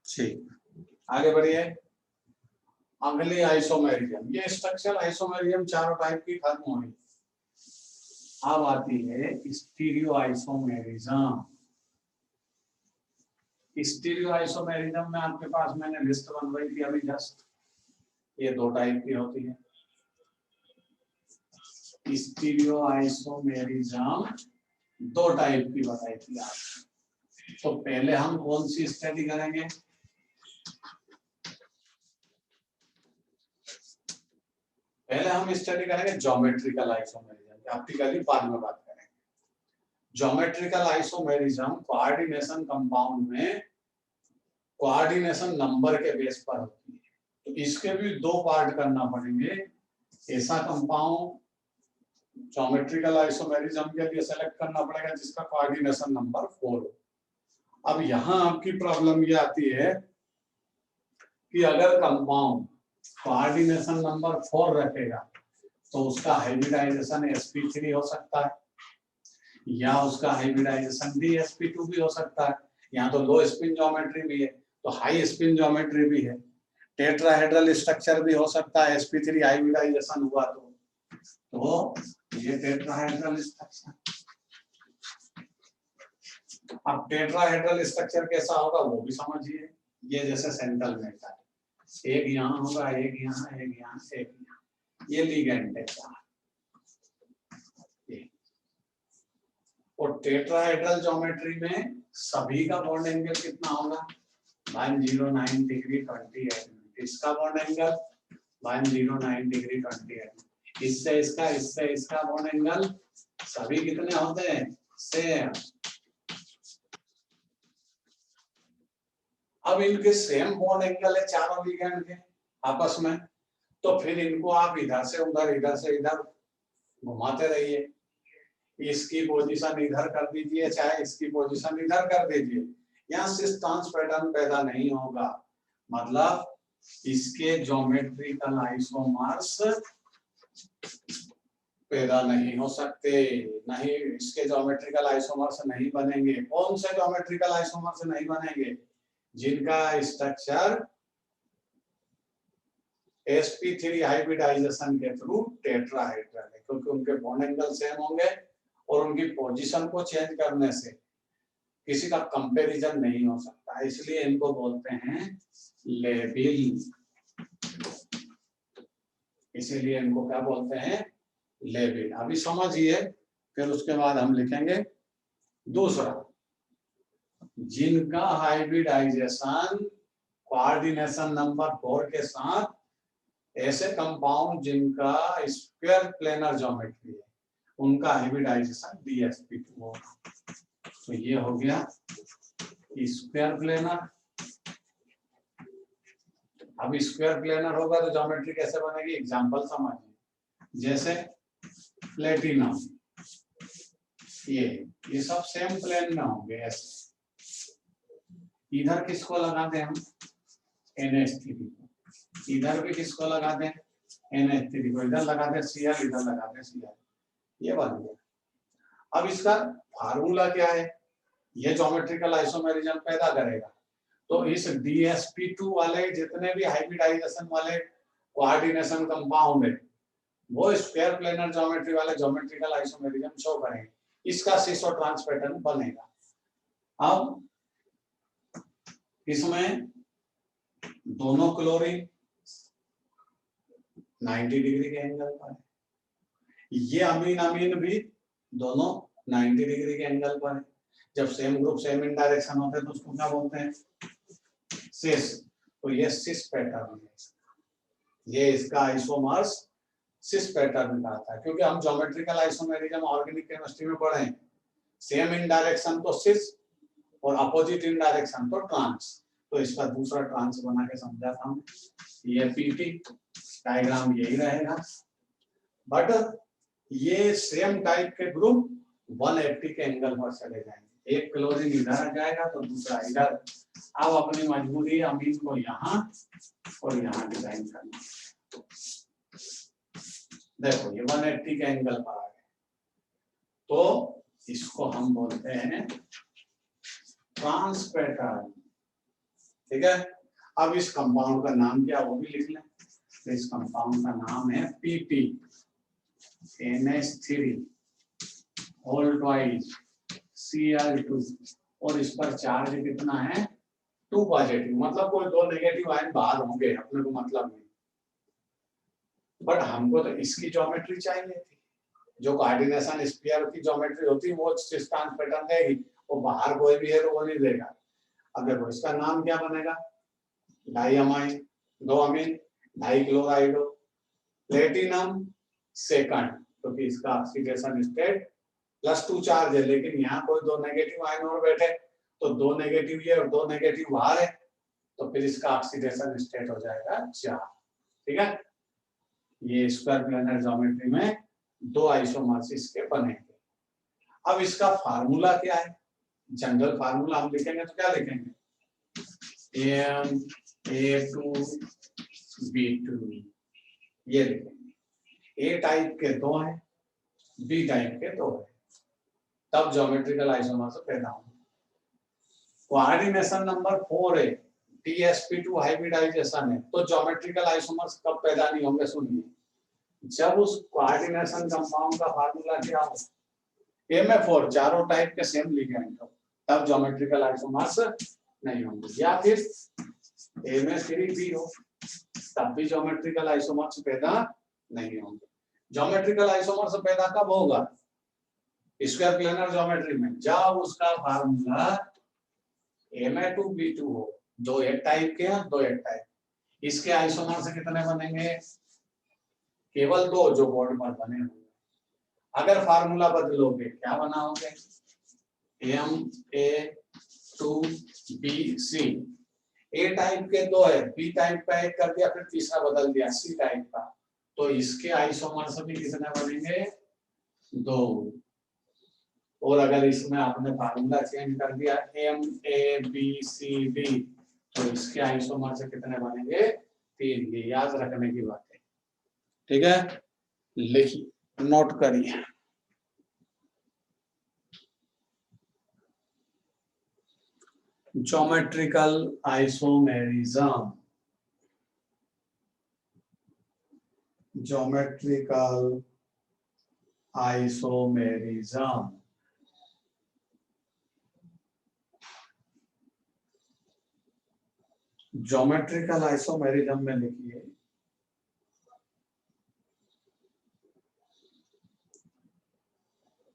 ठीक, आगे बढ़िए। अगली आइसोमेरिज्म, ये स्ट्रक्चरल आइसोमेरिज्म चारों टाइप की खत्म हुई, अब आती है स्टीरियो आइसोमेरिज्म। स्टीरियो आइसोमेरिज्म में आपके पास मैंने लिस्ट बनवाई थी अभी जस्ट, ये 2 टाइप की होती है। स्टीरियो आइसोमेरिज्म 2 टाइप की बताई थी आपको, तो पहले हम कौन सी स्टडी करेंगे, पहले हम स्टडी करेंगे ज्योमेट्रिकल आइसोमेरिज्म, ऑप्टिकली बाद में बात करेंगे। ज्योमेट्रिकल आइसोमेरिज्म कोऑर्डिनेशन कंपाउंड में कोऑर्डिनेशन नंबर के बेस पर होती है, तो इसके भी 2 पार्ट करना पड़ेंगे। ऐसा कंपाउंड ज्योमेट्रिकल आइसोमेरिज्म के लिए सेलेक्ट करना पड़ेगा जिसका कोऑर्डिनेशन नंबर 4 हो। अब यहाँ आपकी प्रॉब्लम ये आती है कि अगर कंपाउंड कोऑर्डिनेशन नंबर 4 रखेगा तो उसका हाइब्रिडाइजेशन sp3 हो सकता है, या उसका हाइब्रिडाइजेशन dsp2 भी हो सकता है। यहाँ तो लो स्पिन ज्योमेट्री भी है तो हाई स्पिन ज्योमेट्री भी है। टेट्राहेड्रल स्ट्रक्चर भी हो सकता है, sp3 हाइब्रिडाइजेशन हुआ तो ये टेट्राहेड्रल स्ट्रक्चर। अब टेट्राहेड्रल स्ट्रक्चर कैसा होगा वो भी समझिए। ये जैसे सेंट्रल में था, एक यहाँ होगा, एक यहाँ, एक यहाँ, एक यहाँ, ये लिगेंड है और टेट्राहेड्रल ज्योमेट्री में सभी का बॉन्ड एंगल कितना होगा 109 डिग्री 28 मिनट। इसका बॉन्ड एंगल 109 डिग्री 28। इससे इसका बॉन्ड एंगल सभी कितने होते हैं सेम। अब इनके सेम बॉन्ड एंगल है चारों लिगेंड के आपस में, तो फिर इनको आप इधर से इधर घुमाते रहिए। इसकी पोजीशन इधर कर दीजिए, चाहे इसकी पोजीशन इधर कर दीजिए, यहाँ सिस ट्रांस पैटर्न पैदा नहीं होगा। मतलब इसके ज्योमेट्रिकल आइसोमर्स पैदा नहीं हो सकते, नहीं इसके ज्योमेट्रिकल आइसोमर्स नहीं बनेंगे। कौन से ज्योमेट्रिकल आइसोमर्स नहीं बनेंगे? जिनका स्ट्रक्चर sp3 हाइब्रिडाइजेशन के थ्रू टेट्राहेड्रल है, क्योंकि उनके बॉन्ड एंगल सेम होंगे और उनकी पोजीशन को चेंज करने से किसी का कंपैरिजन नहीं हो सकता, इसलिए इनको बोलते हैं लेबिल। इसीलिए इनको क्या बोलते हैं लेबिल। अभी समझिए, फिर उसके बाद हम लिखेंगे दूसरा, जिनका हाइब्रिडाइजेशन कोऑर्डिनेशन नंबर 4 के साथ, ऐसे कंपाउंड जिनका स्क्वायर प्लेनर ज्योमेट्री है उनका हाइब्रिडाइजेशन dsp2 होगा। तो ये हो गया स्क्वायर प्लेनर। अब स्क्वायर प्लेनर होगा तो ज्योमेट्री कैसे बनेगी, एग्जांपल समझिए। जैसे प्लेटिनम, ये सब सेम प्लेन में होंगे ऐसे। इधर किसको लगा दें हम NH3 को, इधर भी किसको लगा दें NH3 को, इधर लगा दें Cl, इधर लगा दें Cl, ये बन गया। अब इसका फार्मूला क्या है, ये ज्योमेट्रिकल आइसोमेरिज्म पैदा करेगा। तो इस dsp2 वाले जितने भी हाइब्रिडाइजेशन वाले कोऑर्डिनेशन कंपाउंड है वो स्क्वायर प्लेनर ज्योमेट्री वाले ज्योमेट्रिकल आइसोमेरिज्म शो करेंगे, इसका सिस और ट्रांस पैटर्न बनेगा। अब इसमें दोनों क्लोरीन 90 डिग्री के एंगल पर है, ये अमीन भी दोनों 90 डिग्री के एंगल पर है। जब same group same in direction होते हैं तो उसको क्या बोलते हैं सिस। तो ये सिस पैटर्न है, ये इसका आइसोमर्स सिस पैटर्न का आता है, क्योंकि हम ज्योमेट्रिकल आइसोमेरिज्म ऑर्गेनिक केमिस्ट्री में पढ़े हैं। सेम इन डायरेक्शन तो सिस और अपोजिट इन डायरेक्शन तो ट्रांस। तो इसका दूसरा ट्रांस बना के समझा था हमने, ये पीटी डायग्राम यही रहेगा, बट ये सेम टाइप के ग्रुप 180 के एंगल पर चले जाएंगे। एक क्लोरीन इधर आ जाएगा तो दूसरा इधर। अब अपनी मजबूरी अमीन को यहाँ और यहाँ डिजाइन करना। देखो ये 180 के एंगल पर आ गए, तो इसको हम बोलते हैं ट्रांस पैटर्न। ठीक है, अब इस कंपाउंड का नाम क्या वो भी लिख लें। तो इस कंपाउंड का नाम है PP NH3 whole twice Cl2 और इस पर चार्ज कितना है 2 पॉजिटिव, मतलब कोई 2 नेगेटिव आयन बाहर होंगे, अपने को मतलब नहीं। बट हमको तो इसकी ज्योमेट्री चाहिए थी, जो कोऑर्डिनेशन स्फीयर की ज्योमेट्री होती है वो सिस ट्रांस पैटर्न देगी, वो बाहर कोई भी है तो वो नहीं देगा। अब देखो इसका नाम क्या बनेगा, डाइअमाइन, 2 अमीन, डाइक्लोराइडो, प्लेटिनम सेकंड, क्योंकि इसका ऑक्सीडेशन स्टेट +2 चार्ज है, लेकिन यहाँ कोई 2 नेगेटिव आयन और बैठे तो 2 नेगेटिव ये और 2 नेगेटिव बाहर है, तो फिर इसका ऑक्सीडेशन स्टेट हो जाएगा 4। ठीक है, ये स्क्वायर प्लेनर ज्योमेट्री में 2 आइसोमर्स इसके बनेंगे। अब इसका फार्मूला क्या है, जनरल फार्मूला हम लिखेंगे तो क्या लिखेंगे A2 B2 ये लिखेंगे। A टाइप के दो है, B टाइप के दो है, तब ज्योमेट्रिकल आइसोमर्स पैदा होंगे। कोऑर्डिनेशन नंबर 4 है, DsP2 हाइब्रिडाइजेशन है, तो ज्योमेट्रिकल आइसोमर्स कब पैदा नहीं होंगे? सुनिए, जब उस कोऑर्डिनेशन कंपाउंड का फार्मूला क्या हो, MF4 चारों टाइप के सेम लिगेंड हो, तब ज्योमेट्रिकल आइसोमर्स नहीं होंगे। या फिर MF3B हो, तब भी ज्योमेट्रिकल आइसोमर्स पैदा नहीं होंगे। ज्योमेट्रिकल आइसोमर्स पैदा कब होगा? स्क्वायर प्लेनर ज्योमेट्री में, जब उसका फार्मूला Ma2B2 हो, दो एक टाइप के हैं, दो एक टाइप। इसके आइसोमर्स कितने बनेंगे? केवल दो, जो बोर्ड पर बने होंगे। अगर फार्मूला बदलोगे क्या बनाओगे? Ma2BC। ए टाइप के दो है, बी टाइप का एक कर दिया, फिर तीसरा बदल दिया सी टाइप का, तो इसके आइसोमर्स भी कितने बनेंगे? दो। और अगर इसमें आपने फार्मूला चेंज कर दिया MABCD, तो इसके आइसोमर्स कितने बनेंगे? 3। ये याद रखने की बात है, ठीक है? लिखिए, नोट करिए। Geometrical isomerism, geometrical isomerism geometrical isomerism में लिखिए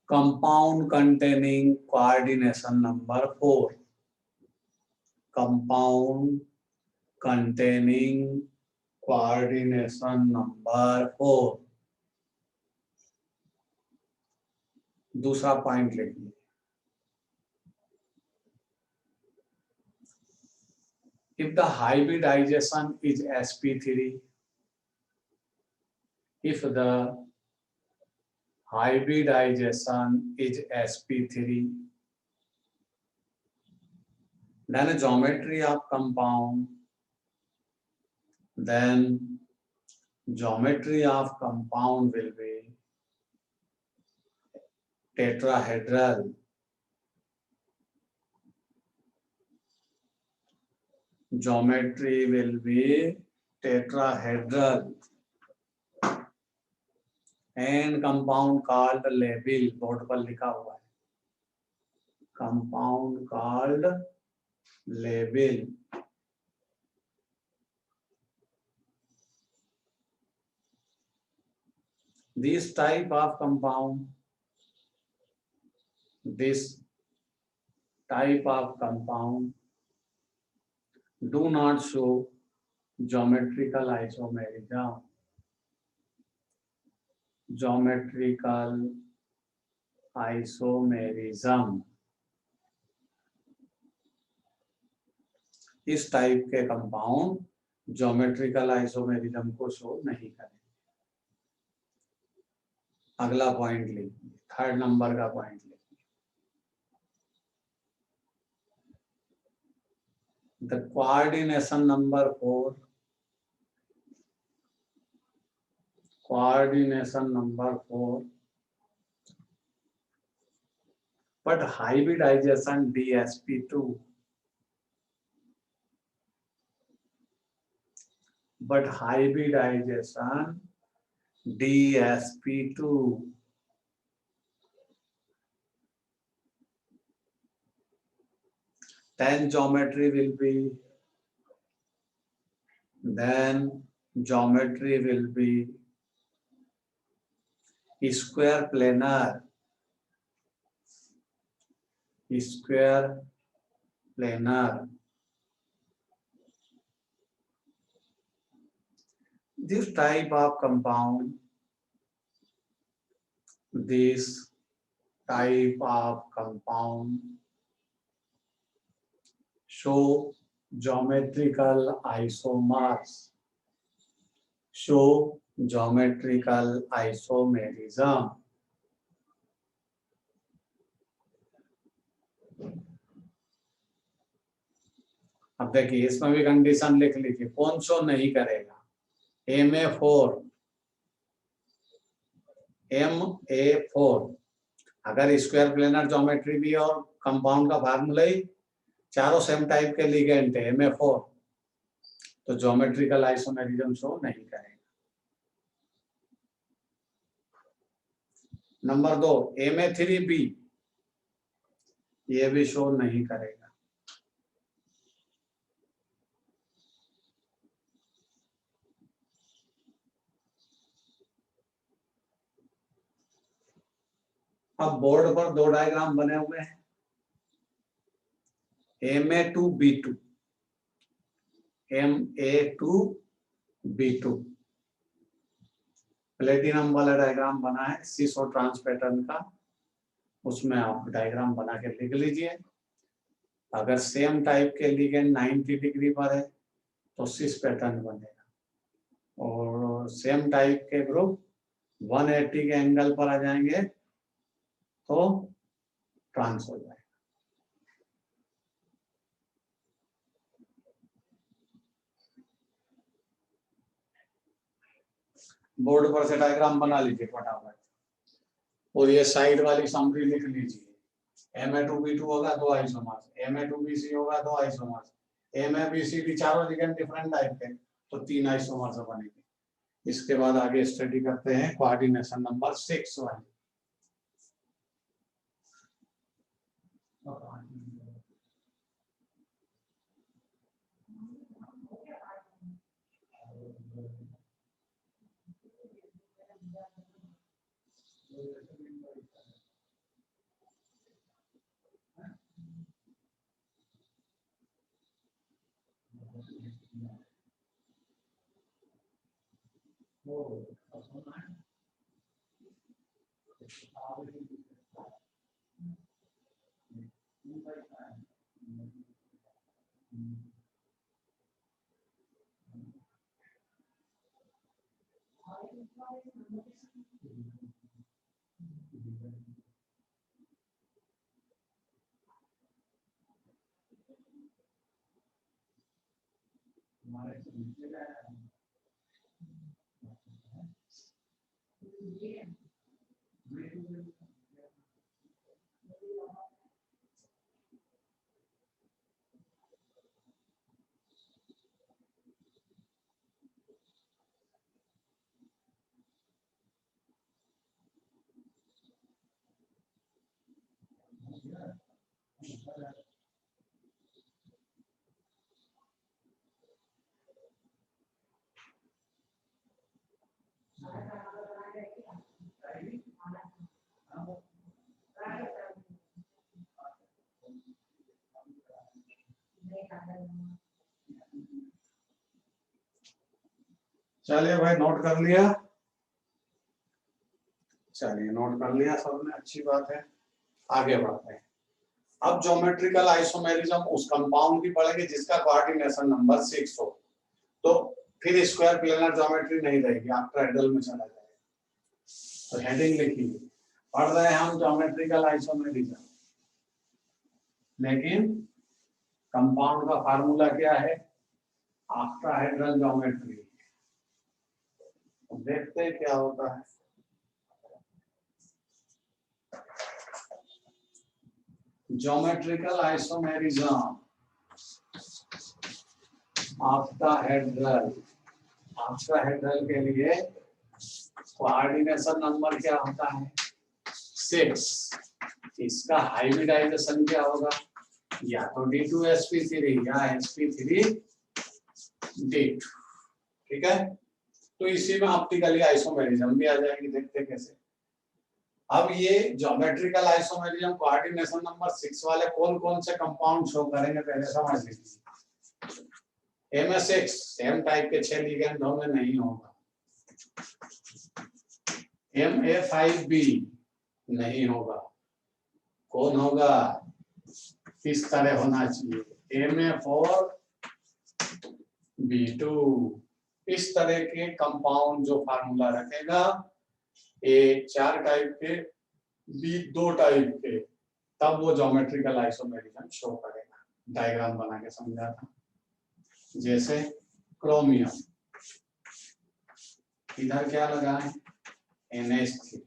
compound containing coordination number 4, compound containing coordination number 4। दूसरा पॉइंट लिखिए, if the hybridization is sp3, if the hybridization is sp3, then a geometry of compound, then geometry of compound will be tetrahedral, geometry will be tetrahedral and compound called labile, board पर लिखा हुआ है, compound called labile. This type of compound, this type of compound do not show geometrical isomerism. Geometrical isomerism, इस type के compound geometrical isomerism को show नहीं करें। अगला पॉइंट लिखिए, 3rd नंबर का पॉइंट लिखिए, the coordination number 4, coordination number 4, but hybridization DsP2, but hybridization DsP2, then geometry will be square planar, square planar. This type of compound, this type of compound show geometrical isomers, show geometrical isomerism. अब देखिए इसमें भी condition लिख लीजिए, कौन show नहीं करेगा, MA4 अगर स्क्वायर प्लेनर ज्योमेट्री भी और कंपाउंड का फार्मूला ही चारों सेम टाइप के लिगेंड है MA4, तो ज्योमेट्रिकल आइसोमेरिज्म शो नहीं करेगा। नंबर 2 MA3B, ये भी शो नहीं करेगा। अब बोर्ड पर दो डायग्राम बने हुए हैं, MA2B2 प्लेटिनम वाला डायग्राम बना है सीसो ट्रांस पैटर्न का, उसमें आप डायग्राम बना के लिख लीजिए। अगर सेम टाइप के लिगेंड 90 डिग्री पर है तो सिस पैटर्न बनेगा, और सेम टाइप के ग्रुप 180 के एंगल पर आ जाएंगे तो ट्रांस हो जाएगा। बोर्ड पर से डायग्राम बना लीजिए फटाफट, और ये साइड वाली समरी लिख लीजिए। MA2B2 होगा 2 आइसोमर्स, MA2BC होगा 2 आइसोमर्स, MABCD चारों लिगेंड डिफरेंट टाइप के तो 3 आइसोमर्स बनेंगे। इसके बाद आगे स्टडी करते हैं कोऑर्डिनेशन नंबर 6 वाली। चलिए भाई, नोट कर लिया? चलिए नोट कर लिया सबने, अच्छी बात है। आगे बढ़ते हैं। अब ज्योमेट्रिकल आइसोमेरिज्म उस कंपाउंड की पढ़ेंगे जिसका कोऑर्डिनेशन नंबर 6 हो, तो फिर स्क्वायर प्लेनर ज्योमेट्री नहीं रहेगी, ऑक्टाहेड्रल में चला जाएगा। तो हेडिंग लिखिए, पढ़ रहे हैं हम ज्योमेट्रिकल आइसोमेरिज्म, लेकिन कंपाउंड का फार्मूला क्या है? Octahedral geometry. देखते हैं क्या होता है। ज्योमेट्रिकल आइसोमेरिज्म ऑक्टाहेड्रल के लिए कोऑर्डिनेशन नंबर क्या होता है? 6। इसका हाइब्रिडाइजेशन क्या होगा? या तो D2sp3 या sp3D2। ठीक है, तो इसी में ऑप्टिकली आइसोमेरिज्म भी आ जाएगी, देखते कैसे। अब ये ज्योमेट्रिकल आइसोमेरिज्म कोऑर्डिनेशन नंबर 6 वाले कौन कौन से कंपाउंड शो करेंगे पहले समझ लीजिए। MA6 सेम टाइप के 6 लिगेंडों में नहीं होगा। MA5B नहीं होगा, कौन होगा? इस तरह होना चाहिए, MA4B2। इस तरह के कंपाउंड जो फार्मूला रखेगा, ए 4 टाइप के, बी 2 टाइप के, तब वो ज्योमेट्रिकल आइसोमेरिज्म शो करेगा। डायग्राम बना के समझा था। जैसे क्रोमियम, इधर क्या लगा है NH3,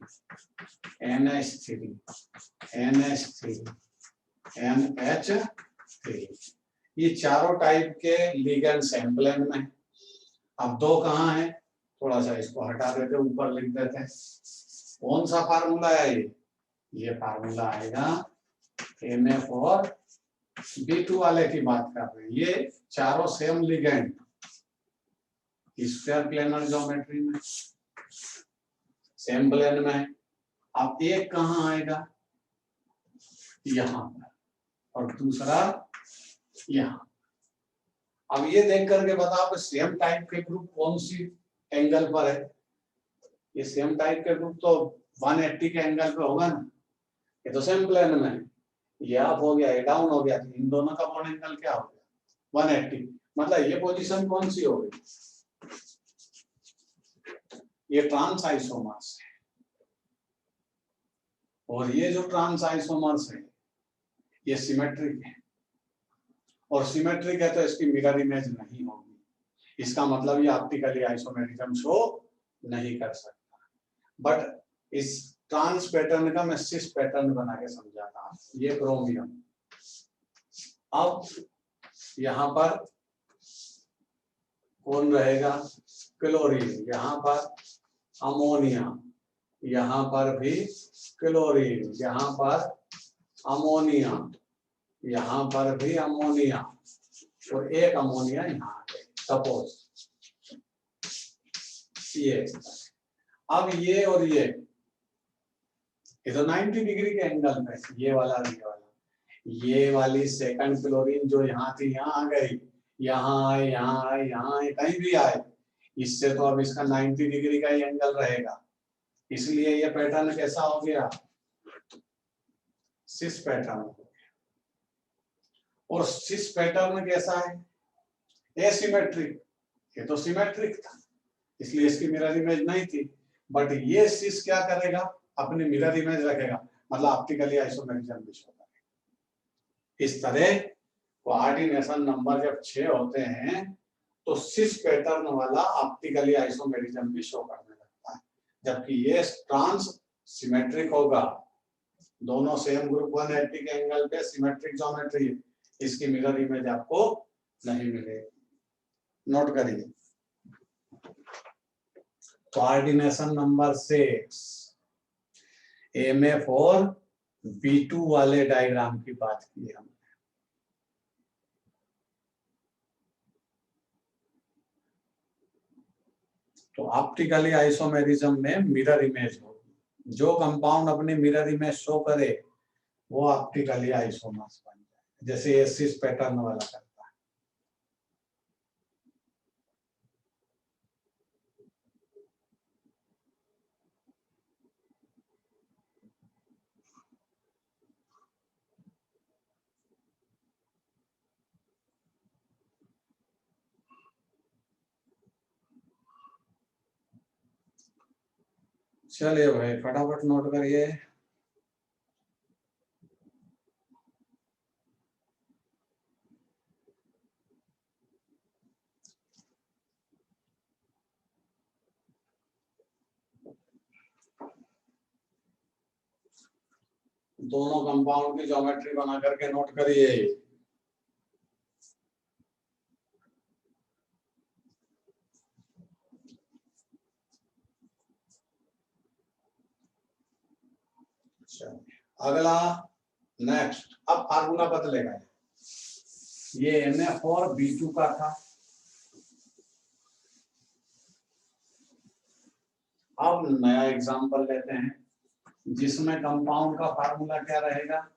NH3, NH3, NH3, ये चारों टाइप के लिगेंड सेम प्लेन में है। अब दो कहाँ है, थोड़ा सा इसको हटा देते, ऊपर लिख देते हैं। कौन सा फार्मूला है ये फार्मूला आएगा MF और B2 वाले की बात कर रहे हैं। ये चारों same ligand square planar geometry में सेम प्लेन में है। अब एक कहाँ आएगा यहाँ पर और दूसरा यहाँ। अब ये देख करके बताओ कि सेम टाइप के ग्रुप कौन सी एंगल पर है। ये सेम टाइप के ग्रुप तो 180 के एंगल पे होगा ना, ये तो सेम प्लेन में है। ये अप हो गया, ये डाउन हो गया, इन दोनों का कॉमन एंगल क्या हो गया 180। मतलब ये पोजीशन कौन सी हो गई, ये ट्रांस आइसोमर्स है। और ये जो ट्रांस आइसोमर्स है ये सिमेट्रिक है, और सिमेट्रिक है तो इसकी मिरर इमेज नहीं होगी। इसका मतलब ये ऑप्टिकली आइसोमेरिज्म शो नहीं कर सकता। बट इस ट्रांस पैटर्न का मैं सिस पैटर्न बना के समझाता हूं। ये क्रोमियम, अब यहाँ पर कौन रहेगा क्लोरीन, यहाँ पर अमोनिया, यहाँ पर भी क्लोरीन, यहाँ पर अमोनिया, यहाँ पर भी अमोनिया, और एक अमोनिया यहाँ पे सपोज ये। अब ये और ये तो 90 डिग्री के एंगल में, ये वाला और ये वाला, ये वाली सेकंड क्लोरीन जो यहाँ थी यहाँ आ गई, यहाँ आए, यहाँ आए, यहाँ आए, कहीं भी आए, इससे तो अब इसका 90 डिग्री का ही एंगल रहेगा। इसलिए ये पैटर्न कैसा हो गया सिस पैटर्न हो गया। और सिस पैटर्न कैसा है एसिमेट्रिक, ये तो सिमेट्रिक था इसलिए इसकी मिरर इमेज नहीं थी। बट ये सिस क्या करेगा अपनी मिरर इमेज रखेगा, मतलब ऑप्टिकली आइसोमेरिज्म भी शो करेगा। इस तरह कोऑर्डिनेशन नंबर जब 6 होते हैं तो सिस पैटर्न वाला ऑप्टिकली आइसोमेरिज्म भी शो करने लगता है, जबकि ये ट्रांस सिमेट्रिक होगा। दोनों सेम ग्रुप 180 के एंगल पे सिमेट्रिक ज्योमेट्री, इसकी मिरर इमेज आपको नहीं मिलेगी। नोट करिए कोऑर्डिनेशन नंबर 6 MF और B2 वाले डायग्राम की बात की हमने। तो ऑप्टिकली आइसोमेरिज्म में मिरर इमेज होगी। जो कंपाउंड अपनी मिरर इमेज शो करे वो ऑप्टिकली आइसोमर्स बन जाए, जैसे ये सिस पैटर्न वाला करता है। चलिए भाई फटाफट नोट करिए। दोनों कंपाउंड की ज्योमेट्री बना करके नोट करिए। अगला नेक्स्ट, अब फार्मूला बदलेगा। ये MF और B2 का था। अब नया एग्जांपल लेते हैं जिसमें कंपाउंड का फार्मूला क्या रहेगा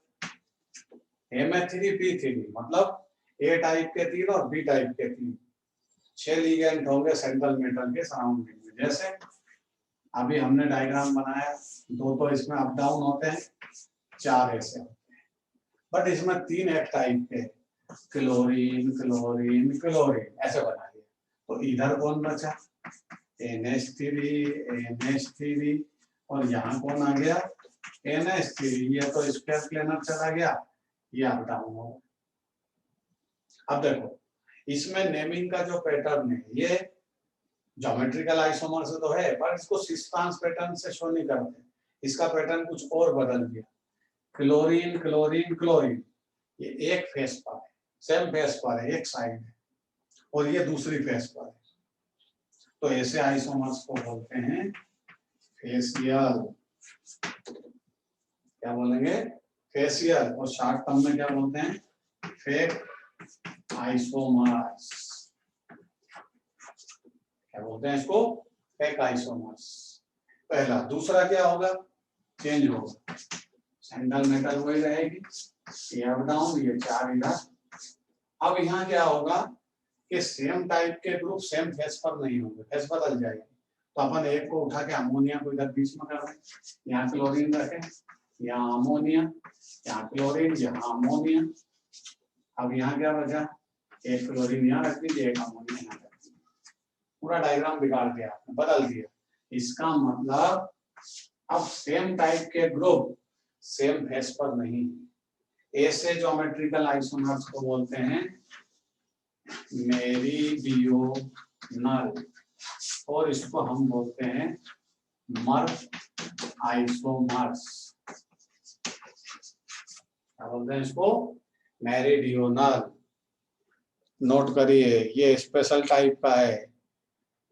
MF3P3, मतलब A टाइप के 3 और B टाइप के 3, 6 लिगेंड होंगे सेंट्रल मेटल के सराउंडिंग में। जैसे अभी हमने डायग्राम बनाया, दो तो इसमें अप डाउन होते हैं, 4 ऐसे होते हैं, बट इसमें 3 एक टाइप के क्लोरीन क्लोरीन क्लोरीन ऐसे बना दिया। तो इधर कौन बचा NH3 NH3 और यहाँ कौन आ गया NH3। ये तो स्क्वायर प्लेनर चला गया, ये अप डाउन होगा। अब देखो इसमें नेमिंग का जो पैटर्न है ये ज्योमेट्रिकल आइसोमर से तो है, पर इसको सिस ट्रांस पैटर्न से शो नहीं करते, इसका पैटर्न कुछ और बदल दिया। क्लोरीन क्लोरीन क्लोरीन, ये एक फेस पर है, सेम फेस पर है, एक साइड है, और ये दूसरी फेस पर है। तो ऐसे आइसोमर्स को बोलते हैं फेसियल। क्या बोलेंगे? फेसियल। और शॉर्ट टर्म में क्या बोलते हैं? Fake isomers. क्या बोलते हैं इसको? Fake isomers. पहला। दूसरा क्या होगा? चेंज होगा, सिंगल मेटल वही रहेगी, ये अप डाउन, ये 4 इधर। अब यहाँ क्या होगा कि सेम टाइप के ग्रुप सेम फेस पर नहीं होंगे, फेस बदल जाएगी। तो अपन एक को उठा के अमोनिया को इधर बीच में कर दें, यहाँ क्लोरीन रखें, यहाँ अमोनिया, यहाँ क्लोरीन, यहाँ अमोनिया। अब यहाँ क्या बचा? एक क्लोरीन यहाँ रख दीजिए, एक अमोनिया यहाँ रख दीजिए। पूरा डायग्राम बिगाड़ दिया आपने, बदल दिया। इसका मतलब अब सेम टाइप के ग्रुप सेम फेस पर नहीं है। ऐसे ज्योमेट्रिकल आइसोमर्स को बोलते हैं मेरीडियोनल, और इसको हम बोलते हैं मर्फ आइसोमर्स। क्या बोलते हैं इसको? मेरीडियोनल। नोट करिए, ये स्पेशल टाइप का है,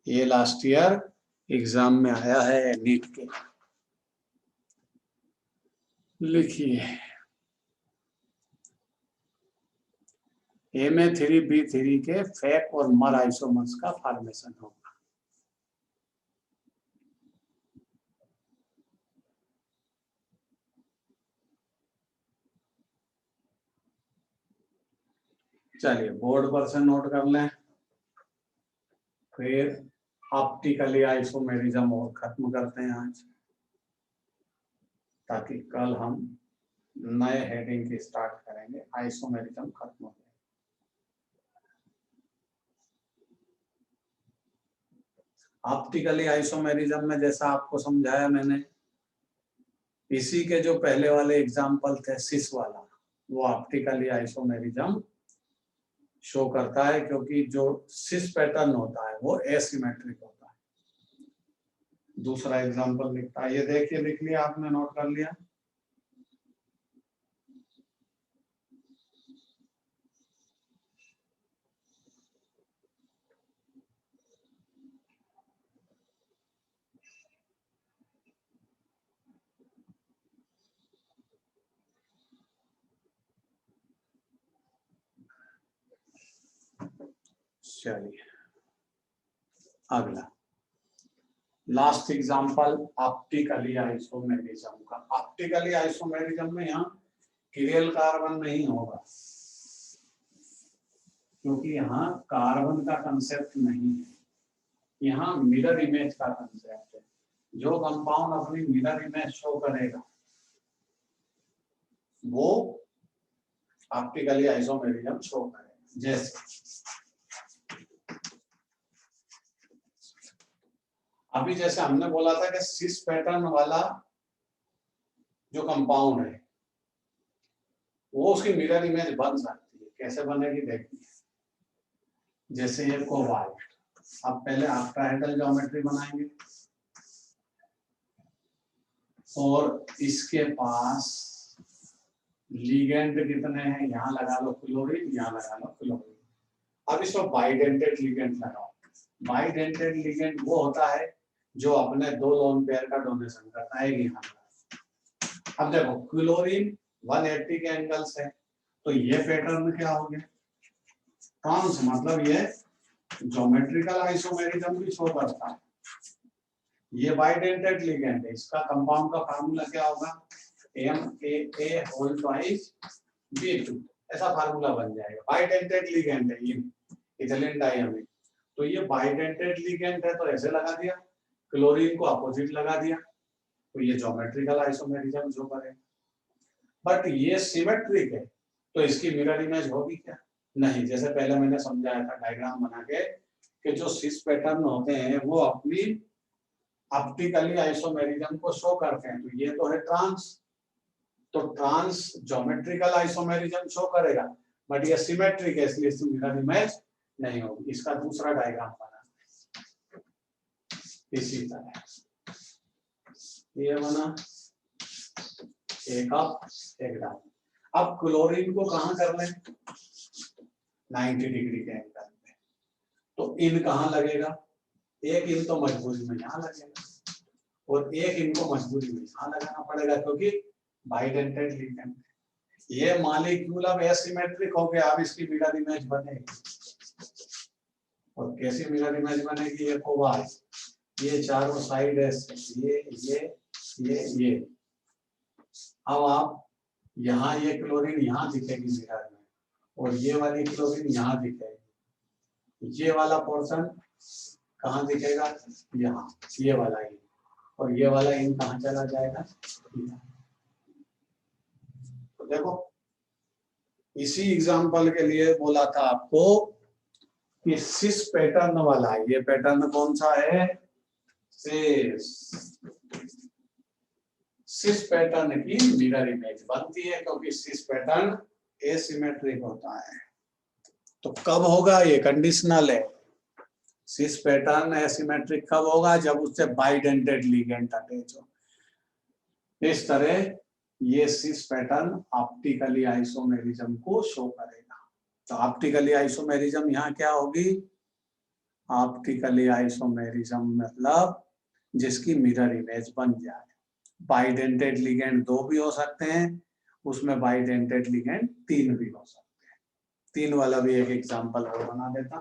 ये लास्ट ईयर एग्जाम में आया है नीट के। लिखिए Ma3B3 के फेक और मर आइसोमर्स का फॉर्मेशन होगा। चलिए बोर्ड पर से नोट कर लें, फिर ऑप्टिकली आइसोमेरिज्म और खत्म करते हैं आज, ताकि कल हम नए हेडिंग की स्टार्ट करेंगे। आइसोमेरिज्म खत्म हो गया। ऑप्टिकली आइसोमेरिज्म में जैसा आपको समझाया मैंने, इसी के जो पहले वाले एग्जाम्पल थे सिस वाला, वो ऑप्टिकली आइसोमेरिज्म शो करता है, क्योंकि जो सिस पैटर्न होता है वो एसिमेट्रिक होता है। दूसरा एग्जाम्पल लिखता है, ये देखिए, लिख लिया आपने, नोट कर लिया। चलिए अगला, लास्ट एग्जांपल ऑप्टिकली आइसोमेरिज्म का। ऑप्टिकली आइसोमेरिज्म में यहाँ किरेल कार्बन नहीं होगा, क्योंकि यहाँ कार्बन का कंसेप्ट नहीं है, यहाँ मिरर इमेज का कंसेप्ट है। जो कंपाउंड अपनी मिरर इमेज शो करेगा वो ऑप्टिकली आइसोमेरिज्म शो करेगा। जैसे अभी जैसे हमने बोला था कि सिस पैटर्न वाला जो कंपाउंड है वो उसकी मिरर इमेज बन सकती है। कैसे बनेगी देखिए, जैसे ये कोबाल्ट। अब पहले ऑक्टाहेड्रल ज्योमेट्री बनाएंगे, और इसके पास लिगेंड कितने हैं? यहाँ लगा लो क्लोरीन, यहाँ लगा लो क्लोरीन। अब इसमें बाइडेंटेड लिगेंड लगाओ। बाइडेंटेड लिगेंड वो होता है जो अपने 2 लोन पेयर का डोनेशन करता है यहाँ। अब देखो क्लोरीन 180 के एंगल से, तो ये पैटर्न क्या हो गया? ट्रांस, मतलब ये ज्योमेट्रिकल आइसोमेरिज्म भी शो करता है। ये बाइडेंटेड लिगेंड है, इसका कंपाउंड का फार्मूला क्या होगा? MAA होल ट्वाइस B2, ऐसा फार्मूला बन जाएगा। बाइडेंटेड लिगेंड है ये, इथिलीन डाइअमीन। तो ये बाइडेंटेड लिगेंड है, तो ऐसे लगा दिया, क्लोरीन को अपोजिट लगा दिया, तो ये ज्योमेट्रिकल आइसोमेरिज्म शो करेगा। बट ये सिमेट्रिक है, तो इसकी मिरर इमेज होगी क्या? नहीं। जैसे पहले मैंने समझाया था डायग्राम बना के कि जो सिस पैटर्न होते हैं वो अपनी ऑप्टिकली आइसोमेरिज्म को शो करते हैं। तो ये तो है ट्रांस, तो ट्रांस ज्योमेट्रिकल आइसोमेरिज्म शो करेगा, बट ये सिमेट्रिक है, इसलिए इसकी मिरर इमेज नहीं होगी। इसका दूसरा डायग्राम बना इसी तरह, ये बना एक अप एक डाउन। अब क्लोरीन को कहाँ कर लें, 90 डिग्री के एंगल पे, तो इन कहाँ लगेगा, एक इन तो मजबूरी में यहाँ लगेगा और एक इनको मजबूरी में यहाँ लगाना पड़ेगा, क्योंकि बाइडेंटेड लिगेंड। ये मॉलिक्यूल अब एसिमेट्रिक हो गया, अब इसकी मिरर इमेज बनेगी। और कैसी मिरर इमेज बनेगी, ये कोबाल, ये चारों साइड ऐसे, ये। अब आप यहाँ ये क्लोरीन यहाँ दिखेगी मिरर में, और ये वाली क्लोरीन यहाँ दिखेगी। ये वाला पोर्शन कहाँ दिखेगा, यहाँ, ये वाला इन, और ये वाला इन कहाँ चला जाएगा। तो देखो इसी एग्जांपल के लिए बोला था आपको कि सिस पैटर्न वाला, ये पैटर्न कौन सा है, सिस पैटर्न की मिरर इमेज बनती है, क्योंकि सिस पैटर्न एसिमेट्रिक होता है। तो कब होगा, ये कंडीशनल है। सिस पैटर्न एसिमेट्रिक कब होगा, जब उससे बाइडेंटेड लिगेंड अटैच हो। इस तरह ये सिस पैटर्न ऑप्टिकली आइसोमेरिज्म को शो करेगा। तो ऑप्टिकली आइसोमेरिज्म यहाँ क्या होगी, ऑप्टिकली आइसोमेरिज्म मतलब जिसकी मिरर इमेज बन जाए। बाइडेंटेड लिगेंड 2 भी हो सकते हैं, उसमें बाइडेंटेड लिगेंड 3 भी हो सकते हैं। 3 वाला भी एक एग्जांपल और बना देता।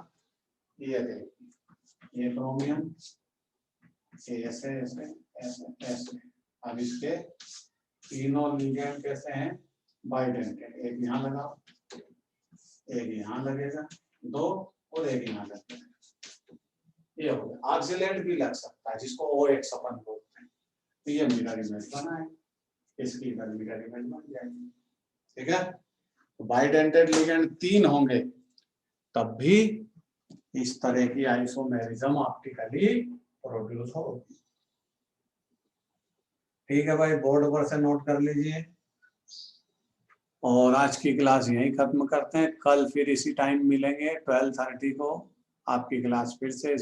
ये देखिए, ये क्रोमियम ऐसे ऐसे ऐसे ऐसे, अब इसके तीनों लिगेंड कैसे हैं, बाइडेंटेड। एक यहाँ लगा, एक यहाँ लगेगा, 2 और एक यहाँ लगेगा। ये हो गया। ऑक्सिलेट भी लग सकता है, जिसको OX अपन बोलते हैं। तो ये मिरर इमेज बना है, इसकी मिरर इमेज बन जाएगी। ठीक है, तो बाइडेंटेड लिगेंड 3 होंगे तब भी इस तरह की आइसोमेरिज्म ऑप्टिकली प्रोड्यूस होगी। ठीक है भाई, बोर्ड पर से नोट कर लीजिए। और आज की क्लास यहीं खत्म करते हैं। कल फिर इसी टाइम मिलेंगे 12:30 को, आपकी क्लास फिर से